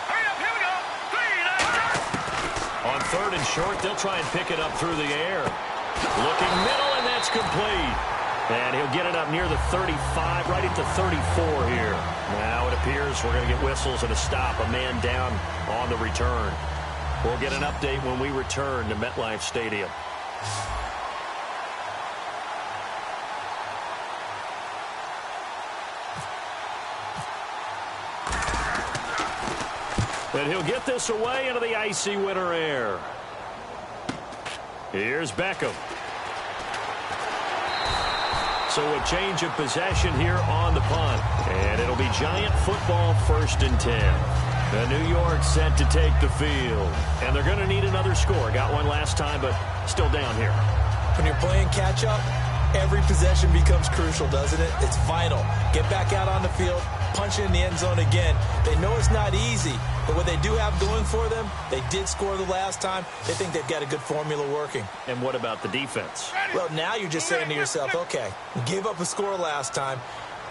Hurry up, here we go. 3, On 3rd and short, they'll try and pick it up through the air. Looking middle, and that's complete. And he'll get it up near the 35, right at the 34 here. Now it appears we're going to get whistles and a stop. A man down on the return. We'll get an update when we return to MetLife Stadium. And he'll get this away into the icy winter air. Here's Beckham. So a change of possession here on the punt. And it'll be Giant football 1st and 10. The New York set to take the field. And they're going to need another score. Got one last time, but still down here. When you're playing catch-up, every possession becomes crucial, doesn't it? It's vital. Get back out on the field, punch it in the end zone again. They know it's not easy, but what they do have going for them, they did score the last time. They think they've got a good formula working. And what about the defense? Well, now you're just saying to yourself, okay, we gave up a score last time.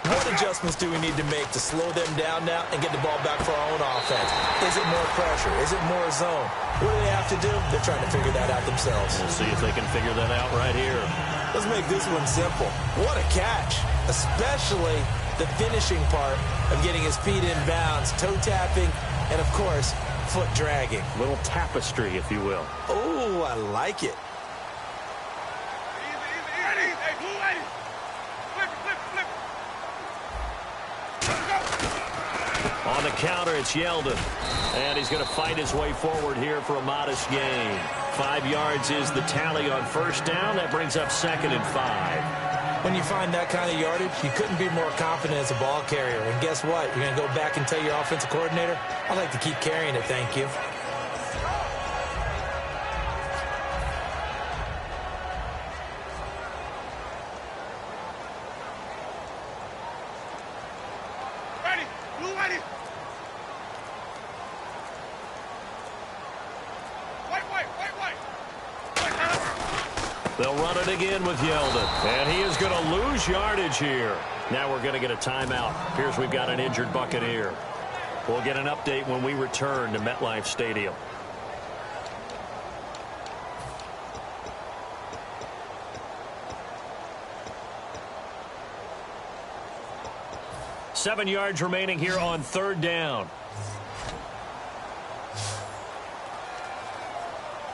What adjustments do we need to make to slow them down now and get the ball back for our own offense? Is it more pressure? Is it more zone? What do they have to do? They're trying to figure that out themselves. We'll see if they can figure that out right here. Let's make this one simple. What a catch, especially the finishing part of getting his feet in bounds, toe tapping, and, of course, foot dragging. Little tapestry, if you will. Oh, I like it. Easy, easy, easy. Hey, blue lady. Flip it, flip it, flip it. Let's go. On the counter, it's Yeldon. And he's going to fight his way forward here for a modest gain. 5 yards is the tally on 1st down. That brings up 2nd and 5. When you find that kind of yardage, you couldn't be more confident as a ball carrier. And guess what? You're going to go back and tell your offensive coordinator, I'd like to keep carrying it, thank you. Ready. Blue ready. White. They'll run it again with Yeldon. And he is going to lose yardage here. Now we're going to get a timeout. Appears we've got an injured Buccaneer. We'll get an update when we return to MetLife Stadium. Seven yards remaining here on third down.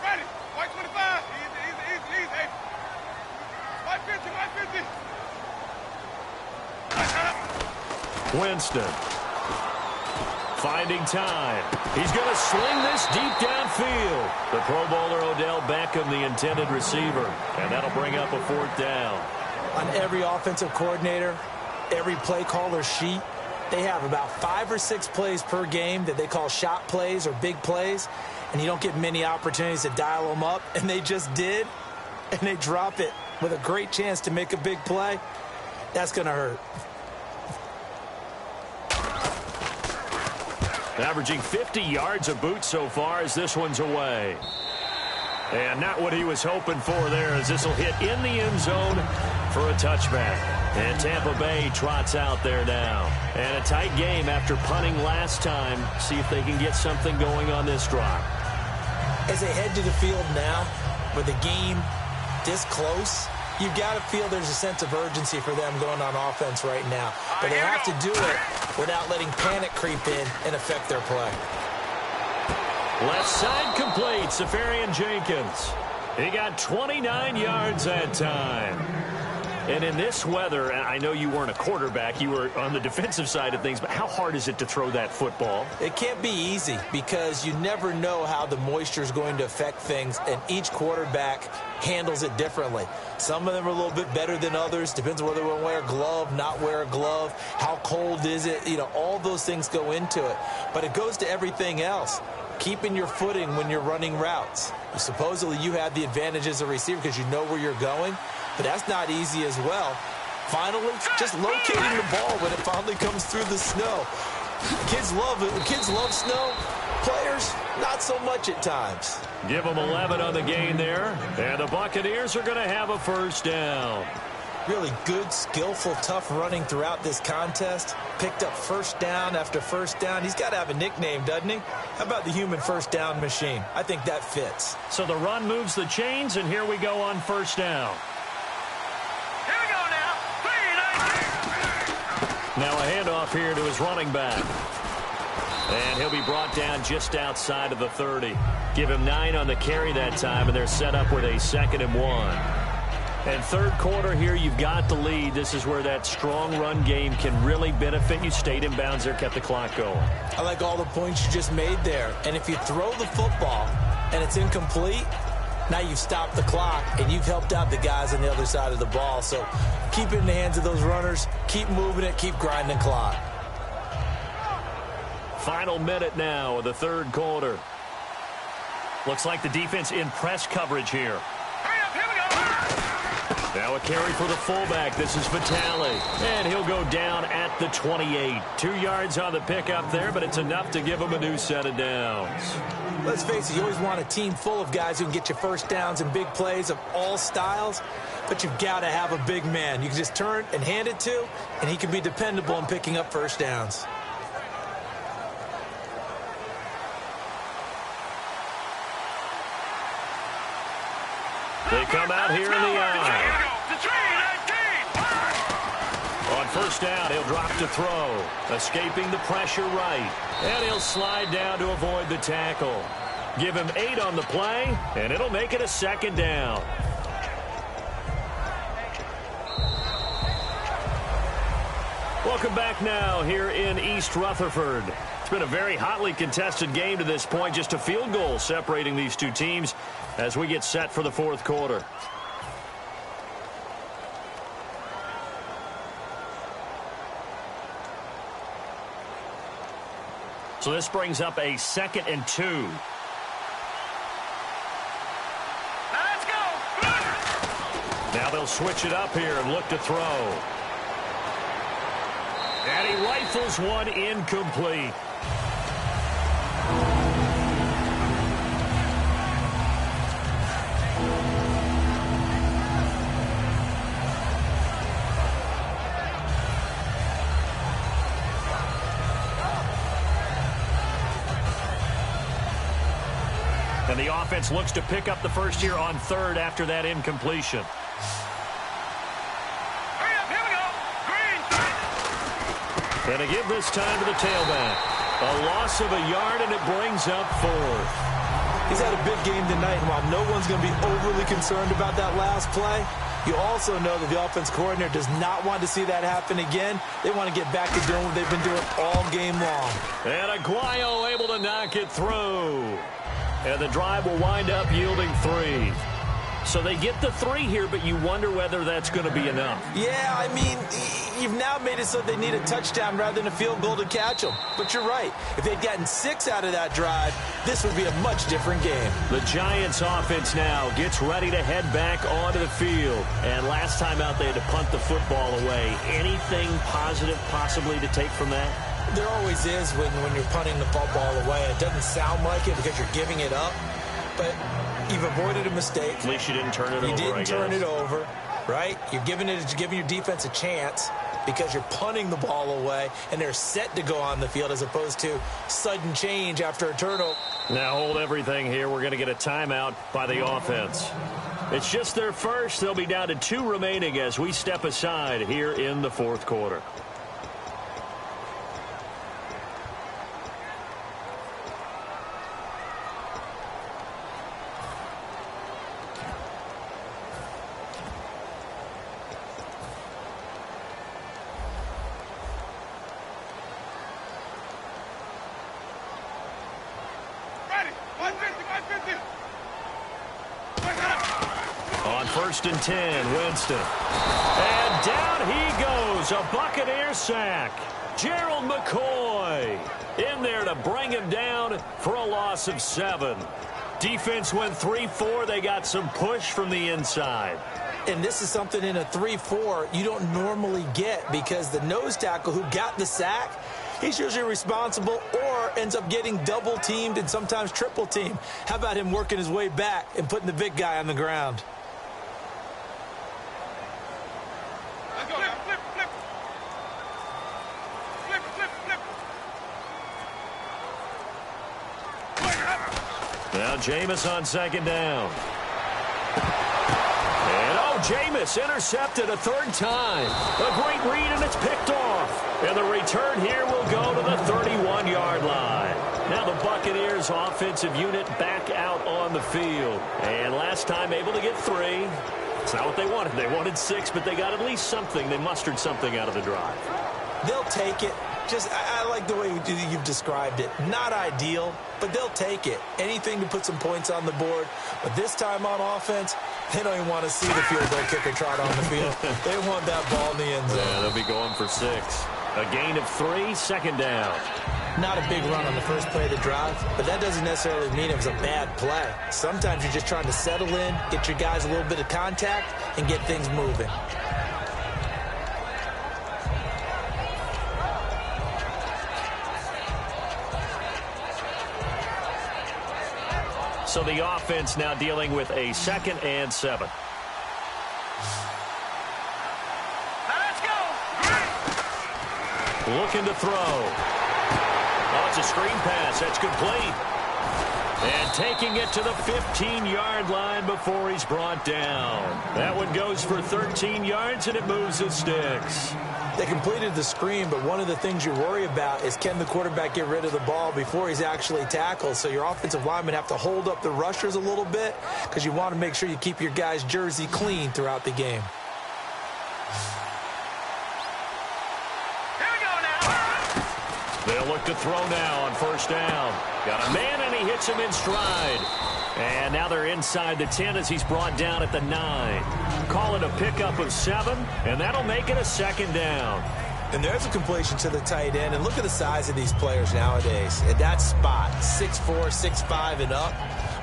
Ready. White 25. Easy. 550. Winston. Finding time. He's going to sling this deep downfield. The Pro Bowler Odell Beckham, the intended receiver. And that'll bring up a fourth down. On every offensive coordinator, every play caller sheet, they have about 5 or 6 plays per game that they call shot plays or big plays, and you don't get many opportunities to dial them up, and they just did, and they drop it with a great chance to make a big play. That's going to hurt. Averaging 50 yards a boot so far as this one's away. And not what he was hoping for there, as this will hit in the end zone for a touchback. And Tampa Bay trots out there now. And a tight game after punting last time. See if they can get something going on this drive. As they head to the field now, with the game this close, you've got to feel there's a sense of urgency for them going on offense right now. But they have to do it without letting panic creep in and affect their play. Left side complete, Safarian Jenkins. He got 29 yards that time. And in this weather, I know you weren't a quarterback, you were on the defensive side of things, but how hard is it to throw that football? It can't be easy because you never know how the moisture is going to affect things, and each quarterback handles it differently. Some of them are a little bit better than others. Depends on whether they wear a glove, not wear a glove, how cold is it. You know, all those things go into it. But it goes to everything else. Keeping your footing when you're running routes. Supposedly you have the advantage as a receiver because you know where you're going, but that's not easy as well. Finally, just locating the ball when it finally comes through the snow. Kids love it. Kids love snow. Players, not so much at times. Give them 11 on the gain there, and the Buccaneers are going to have a first down. Really good, skillful, tough running throughout this contest. Picked up first down after first down. He's got to have a nickname, doesn't he? How about the human first down machine? I think that fits. So the run moves the chains, and here we go on first down. Here we go now. Now a handoff here to his running back. And he'll be brought down just outside of the 30. Give him 9 on the carry that time, and they're set up with a 2nd and 1. And third quarter here, you've got the lead. This is where that strong run game can really benefit you. Stayed in bounds there, kept the clock going. I like all the points you just made there. And if you throw the football and it's incomplete, now you've stopped the clock and you've helped out the guys on the other side of the ball. So keep it in the hands of those runners. Keep moving it. Keep grinding clock. Final minute now of the third quarter. Looks like the defense in press coverage here. Now a carry for the fullback. This is Vitale. And he'll go down at the 28. 2 yards on the pickup there, but it's enough to give him a new set of downs. Let's face it, you always want a team full of guys who can get you first downs and big plays of all styles, but you've got to have a big man you can just turn and hand it to, and he can be dependable in picking up first downs. They come out here in the eye. On first down, he'll drop to throw. Escaping the pressure right. And he'll slide down to avoid the tackle. Give him 8 on the play, and it'll make it a 2nd down. Welcome back now here in East Rutherford. It's been a very hotly contested game to this point. Just a field goal separating these two teams as we get set for the fourth quarter. So this brings up a 2nd and 2. Let's go. Now they'll switch it up here and look to throw. And he rifles one incomplete. And the offense looks to pick up the first here on 3rd after that incompletion. Hurry up, here we go. Green. And to give this time to the tailback. A loss of a yard, and it brings up 4th. He's had a big game tonight, and while no one's going to be overly concerned about that last play, you also know that the offense coordinator does not want to see that happen again. They want to get back to doing what they've been doing all game long. And Aguayo able to knock it through. And the drive will wind up yielding 3. So they get the 3 here, but you wonder whether that's going to be enough. Yeah, I mean, you've now made it so they need a touchdown rather than a field goal to catch them. But you're right. If they'd gotten 6 out of that drive, this would be a much different game. The Giants offense now gets ready to head back onto the field. And last time out, they had to punt the football away. Anything positive possibly to take from that? There always is when you're punting the football away. It doesn't sound like it because you're giving it up, but you've avoided a mistake. At least you didn't turn it over, You didn't turn it over, right? You're giving your defense a chance because you're punting the ball away, and they're set to go on the field as opposed to sudden change after a turnover. Now hold everything here. We're going to get a timeout by the offense. It's just their first. They'll be down to 2 remaining as we step aside here in the 4th quarter. On 1st and 10, Winston. And down he goes, a Buccaneer sack. Gerald McCoy in there to bring him down for a loss of 7. Defense went 3-4. They got some push from the inside. And this is something in a 3-4 you don't normally get because the nose tackle who got the sack, he's usually responsible or ends up getting double teamed and sometimes triple teamed. How about him working his way back and putting the big guy on the ground? Let's go. Flip. Now Jameis on 2nd down. And Jameis intercepted a 3rd time. A great read, and it's picked off. And the return here will go to the 31-yard line. Now the Buccaneers offensive unit back out on the field. And last time able to get 3. It's not what they wanted. They wanted 6, but they got at least something. They mustered something out of the drive. They'll take it. I like the way you've described it. Not ideal, but they'll take it. Anything to put some points on the board. But this time on offense, they don't even want to see the field goal kicker trot on the field. They want that ball in the end zone. Yeah, they'll be going for 6. A gain of 3, 2nd down. Not a big run on the first play of the drive, but that doesn't necessarily mean it was a bad play. Sometimes you're just trying to settle in, get your guys a little bit of contact, and get things moving. So the offense now dealing with a 2nd and 7. Let's go. Looking to throw. Oh, it's a screen pass. That's complete. And taking it to the 15-yard line before he's brought down. That one goes for 13 yards, and it moves the sticks. They completed the screen, but one of the things you worry about is can the quarterback get rid of the ball before he's actually tackled? So your offensive linemen have to hold up the rushers a little bit because you want to make sure you keep your guys' jersey clean throughout the game. Here we go now. They'll look to throw now on 1st down. Got a man, and he hits him in stride. And now they're inside the 10 as he's brought down at the 9. Call it a pickup of 7, and that'll make it a 2nd down. And there's a completion to the tight end. And look at the size of these players nowadays. At that spot, 6'4", 6'5", and up.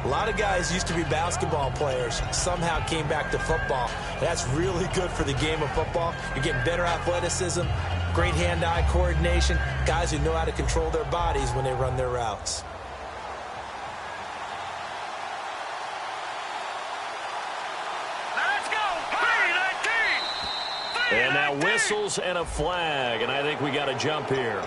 A lot of guys used to be basketball players, somehow came back to football. That's really good for the game of football. You're getting better athleticism, great hand-eye coordination, guys who know how to control their bodies when they run their routes. Let's go! And now whistles and a flag, and I think we got a jump here.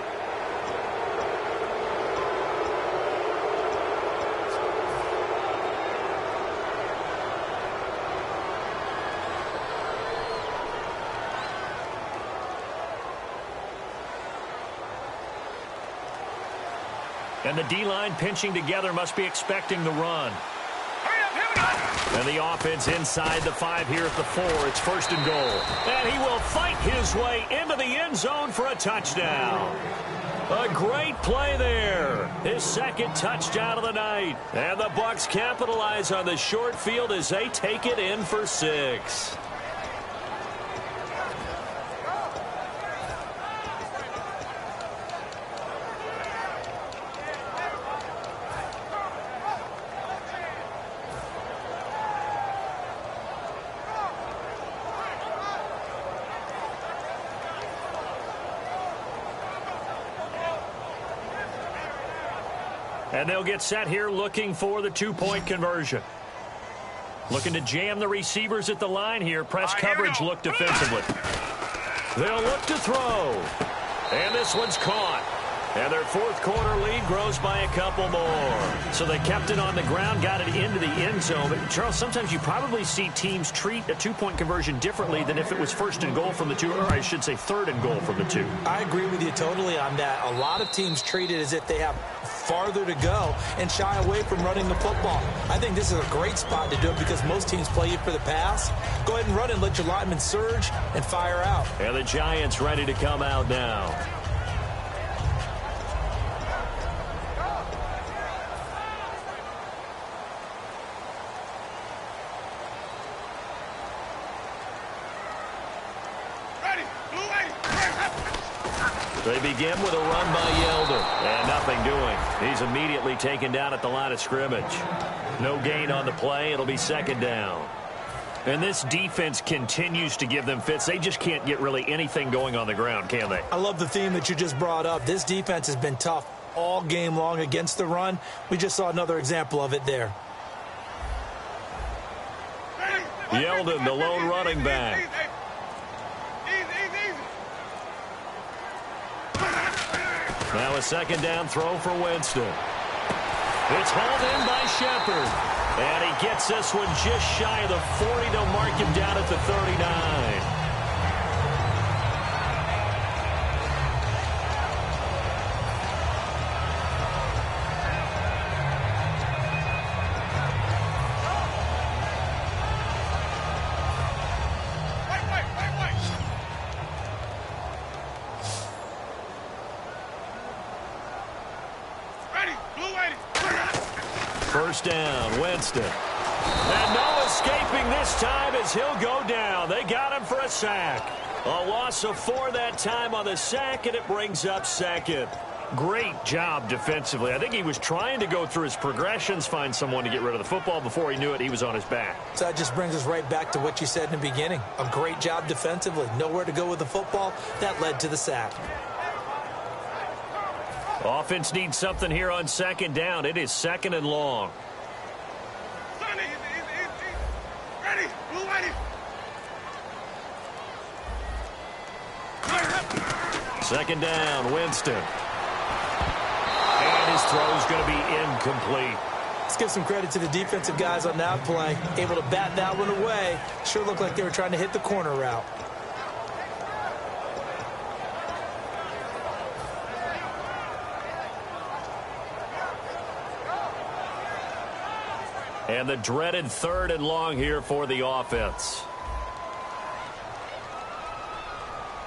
And the D-line pinching together must be expecting the run. And the offense inside the 5 here at the 4. It's 1st and goal. And he will fight his way into the end zone for a touchdown. A great play there. His 2nd touchdown of the night. And the Bucs capitalize on the short field as they take it in for 6. And they'll get set here looking for the 2-point conversion. Looking to jam the receivers at the line here. Press coverage look defensively. They'll look to throw. And this one's caught. And their 4th quarter lead grows by a couple more. So they kept it on the ground, got it into the end zone. But, Charles, sometimes you probably see teams treat a 2-point conversion differently than if it was 1st and goal from the 2, or I should say 3rd and goal from the 2. I agree with you totally on that. A lot of teams treat it as if they have farther to go and shy away from running the football. I think this is a great spot to do it because most teams play you for the pass. Go ahead and run and let your linemen surge and fire out. And the Giants ready to come out now. They begin with a run by Yeldon, and nothing doing. He's immediately taken down at the line of scrimmage. No gain on the play. It'll be 2nd down. And this defense continues to give them fits. They just can't get really anything going on the ground, can they? I love the theme that you just brought up. This defense has been tough all game long against the run. We just saw another example of it there. Yeldon, the lone running back. Now a 2nd down throw for Winston. It's hauled in by Shepard. And he gets this one just shy of the 40 to mark him down at the 39. First down, Winston. And no escaping this time as he'll go down. They got him for a sack. A loss of 4 that time on the sack, and it brings up 2nd. Great job defensively. I think he was trying to go through his progressions, find someone to get rid of the football. Before he knew it, he was on his back. So that just brings us right back to what you said in the beginning. A great job defensively. Nowhere to go with the football. That led to the sack. Offense needs something here on 2nd down. It is 2nd and long. Ready, blue ready. 2nd down, Winston. And his throw is going to be incomplete. Let's give some credit to the defensive guys on that play. Able to bat that one away. Sure looked like they were trying to hit the corner route. And the dreaded 3rd and long here for the offense.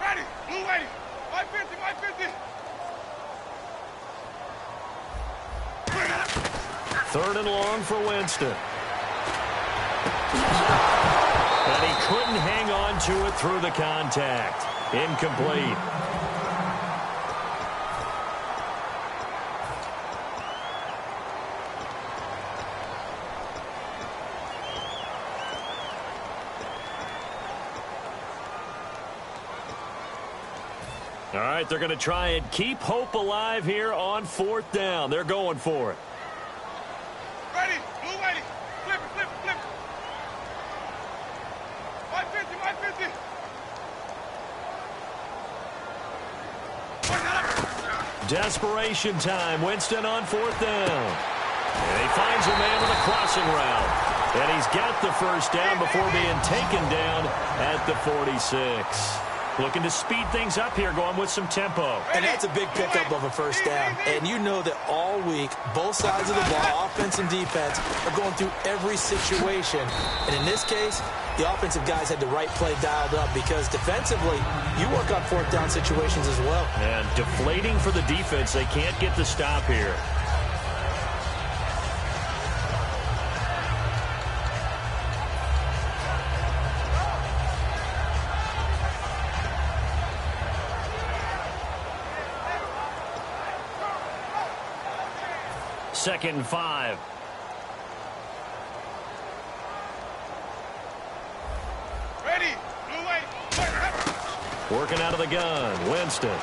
Ready, blue ready. 550, 550. 3rd and long for Winston. And he couldn't hang on to it through the contact. Incomplete. All right, they're going to try and keep hope alive here on 4th down. They're going for it. Ready, blue ready. Flip it, flip it, flip it. 150, 150. Desperation time. Winston on 4th down. And he finds a man with a crossing route. And he's got the first down before being taken down at the 46. Looking to speed things up here, going with some tempo. And that's a big pickup of a first down. And you know that all week, both sides of the ball, offense and defense, are going through every situation. And in this case, the offensive guys had the right play dialed up because defensively, you work on 4th down situations as well. And deflating for the defense. They can't get the stop here. Second and 5. Ready, blue way. Working out of the gun, Winston.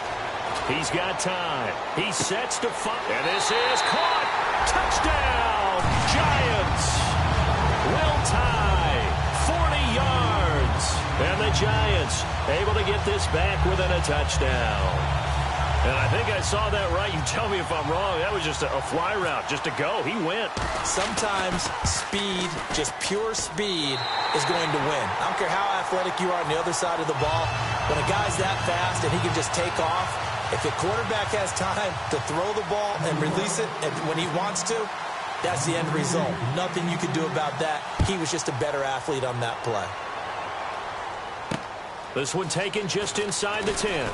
He's got time. He sets to fire. And this is caught. Touchdown, Giants. Will tie. 40 yards. And the Giants able to get this back within a touchdown. And I think I saw that right. You tell me if I'm wrong. That was just a fly route, just to go. He went. Sometimes speed, just pure speed, is going to win. I don't care how athletic you are on the other side of the ball. When a guy's that fast and he can just take off, if the quarterback has time to throw the ball and release it when he wants to, that's the end result. Nothing you can do about that. He was just a better athlete on that play. This one taken just inside the 10.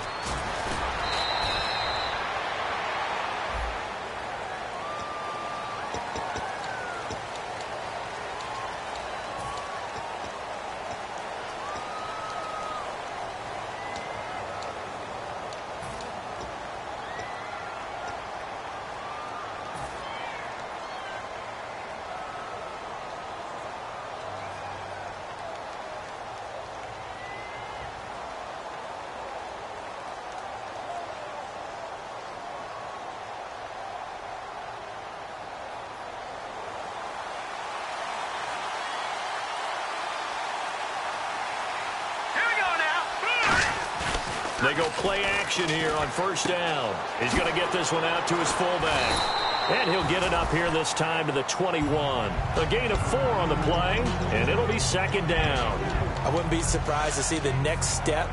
They go play action here on first down. He's going to get this one out to his fullback. And he'll get it up here this time to the 21. A gain of 4 on the play, and it'll be second down. I wouldn't be surprised to see the next step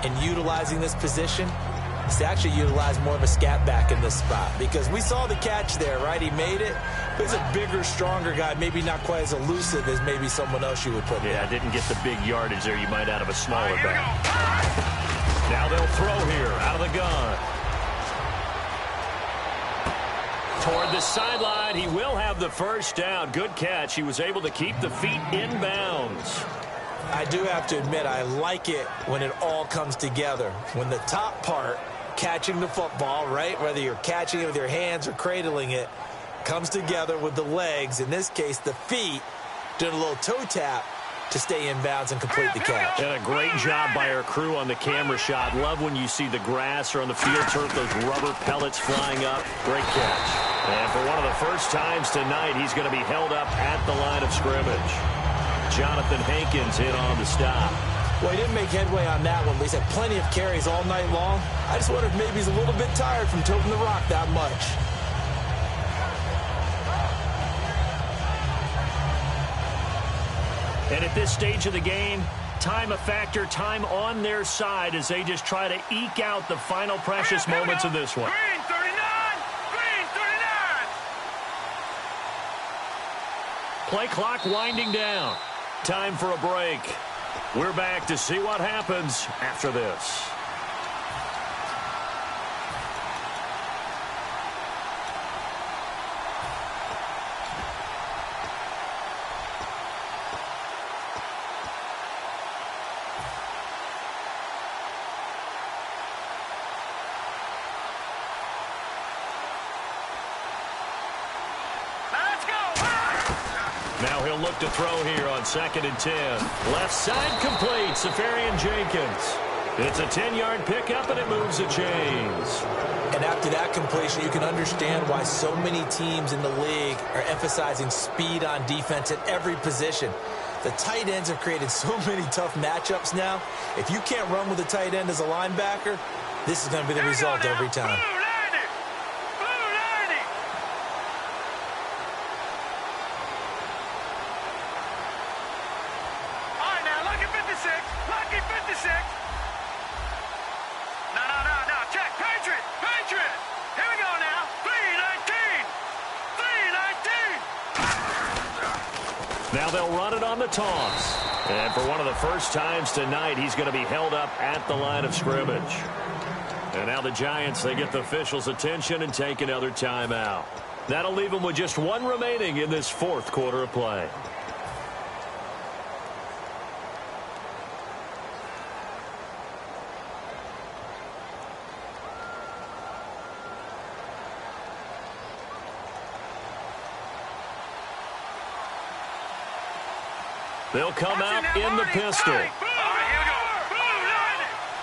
in utilizing this position is to actually utilize more of a scat back in this spot. Because we saw the catch there, right? He made it. He's a bigger, stronger guy, maybe not quite as elusive as maybe someone else you would put there. Yeah, didn't get the big yardage there you might out of a smaller back. Now they'll throw here out of the gun. Toward the sideline, he will have the first down. Good catch. He was able to keep the feet in bounds. I do have to admit, I like it when it all comes together. When the top part, catching the football, right, whether you're catching it with your hands or cradling it, comes together with the legs, in this case the feet, doing a little toe tap to stay in bounds and complete the catch. And a great job by our crew on the camera shot. Love when you see the grass or on the field turf, those rubber pellets flying up. Great catch. And for one of the first times tonight, he's going to be held up at the line of scrimmage. Jonathan Hankins in on the stop. Well, he didn't make headway on that one, but he's had plenty of carries all night long. I just wonder if maybe he's a little bit tired from toting the rock that much. And at this stage of the game, time a factor, time on their side as they just try to eke out the final precious moments of this one. Green 39! Green 39! Play clock winding down. Time for a break. We're back to see what happens after this. Now he'll look to throw here on 2nd and 10. Left side complete, Safarian Jenkins. It's a 10-yard pickup, and it moves the chains. And after that completion, you can understand why so many teams in the league are emphasizing speed on defense at every position. The tight ends have created so many tough matchups now. If you can't run with a tight end as a linebacker, this is going to be the result every time. Now they'll run it on the toss. And for one of the first times tonight, he's going to be held up at the line of scrimmage. And now the Giants, they get the officials' attention and take another timeout. That'll leave them with just one remaining in this fourth quarter of play. They'll come out in the pistol.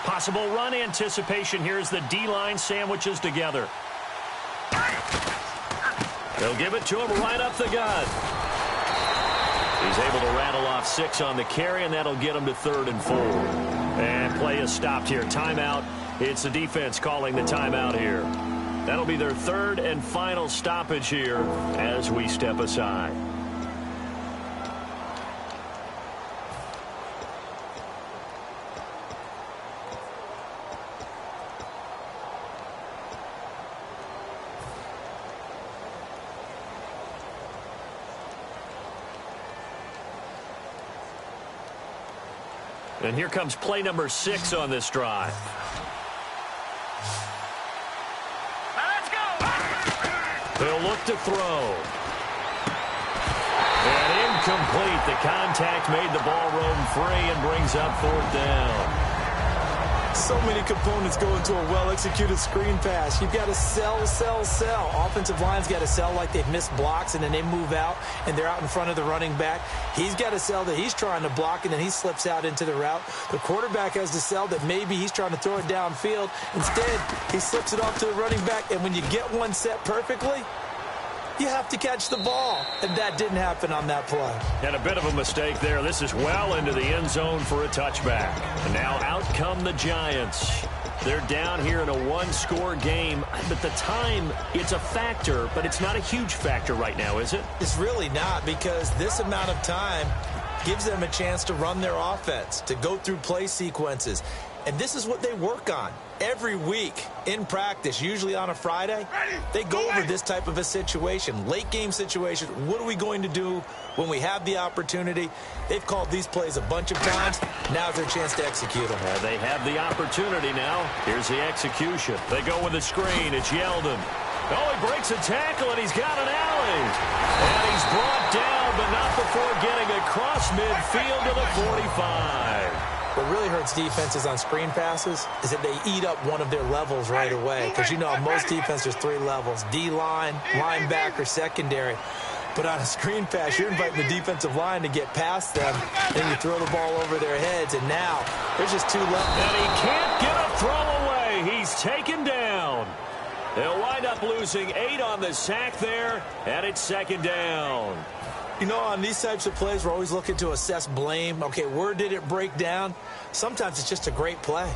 Possible run anticipation here as the D-line sandwiches together. They'll give it to him right up the gut. He's able to rattle off 6 on the carry, and that'll get him to 3rd and 4. And play is stopped here. Timeout. It's the defense calling the timeout here. That'll be their 3rd and final stoppage here as we step aside. And here comes play number 6 on this drive. Let's go. They'll look to throw. And incomplete. The contact made the ball roam free and brings up 4th down. So many components go into a well-executed screen pass. You've got to sell, sell, sell. Offensive line's got to sell like they've missed blocks, and then they move out, and they're out in front of the running back. He's got to sell that he's trying to block, and then he slips out into the route. The quarterback has to sell that maybe he's trying to throw it downfield. Instead, he slips it off to the running back, and when you get one set perfectly, you have to catch the ball. And that didn't happen on that play. And a bit of a mistake there. This is well into the end zone for a touchback. And now out come the Giants. They're down here in a one-score game. But the time, it's a factor, but it's not a huge factor right now, is it? It's really not, because this amount of time gives them a chance to run their offense, to go through play sequences. And this is what they work on every week in practice, usually on a Friday. They go over this type of a situation, late game situation. What are we going to do when we have the opportunity? They've called these plays a bunch of times. Now's their chance to execute them. They have the opportunity now. Here's the execution. They go with the screen. It's Yeldon. Oh, he breaks a tackle, and he's got an alley. And he's brought down, but not before getting across midfield to the 45. What really hurts defenses on screen passes is that they eat up one of their levels right away. Because, you know, on most defense, there's 3 levels: D-line, linebacker, secondary. But on a screen pass, you're inviting the defensive line to get past them. Then you throw the ball over their heads, and now there's just 2 levels. And he can't get a throw away. He's taken down. They'll wind up losing 8 on the sack there, and it's 2nd down. You know, on these types of plays, we're always looking to assess blame. Okay, where did it break down? Sometimes it's just a great play.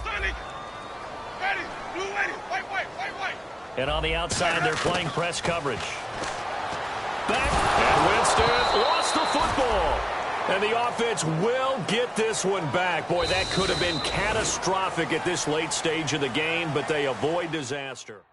And on the outside, they're playing press coverage. Back, and Winston lost the football. And the offense will get this one back. Boy, that could have been catastrophic at this late stage of the game, but they avoid disaster.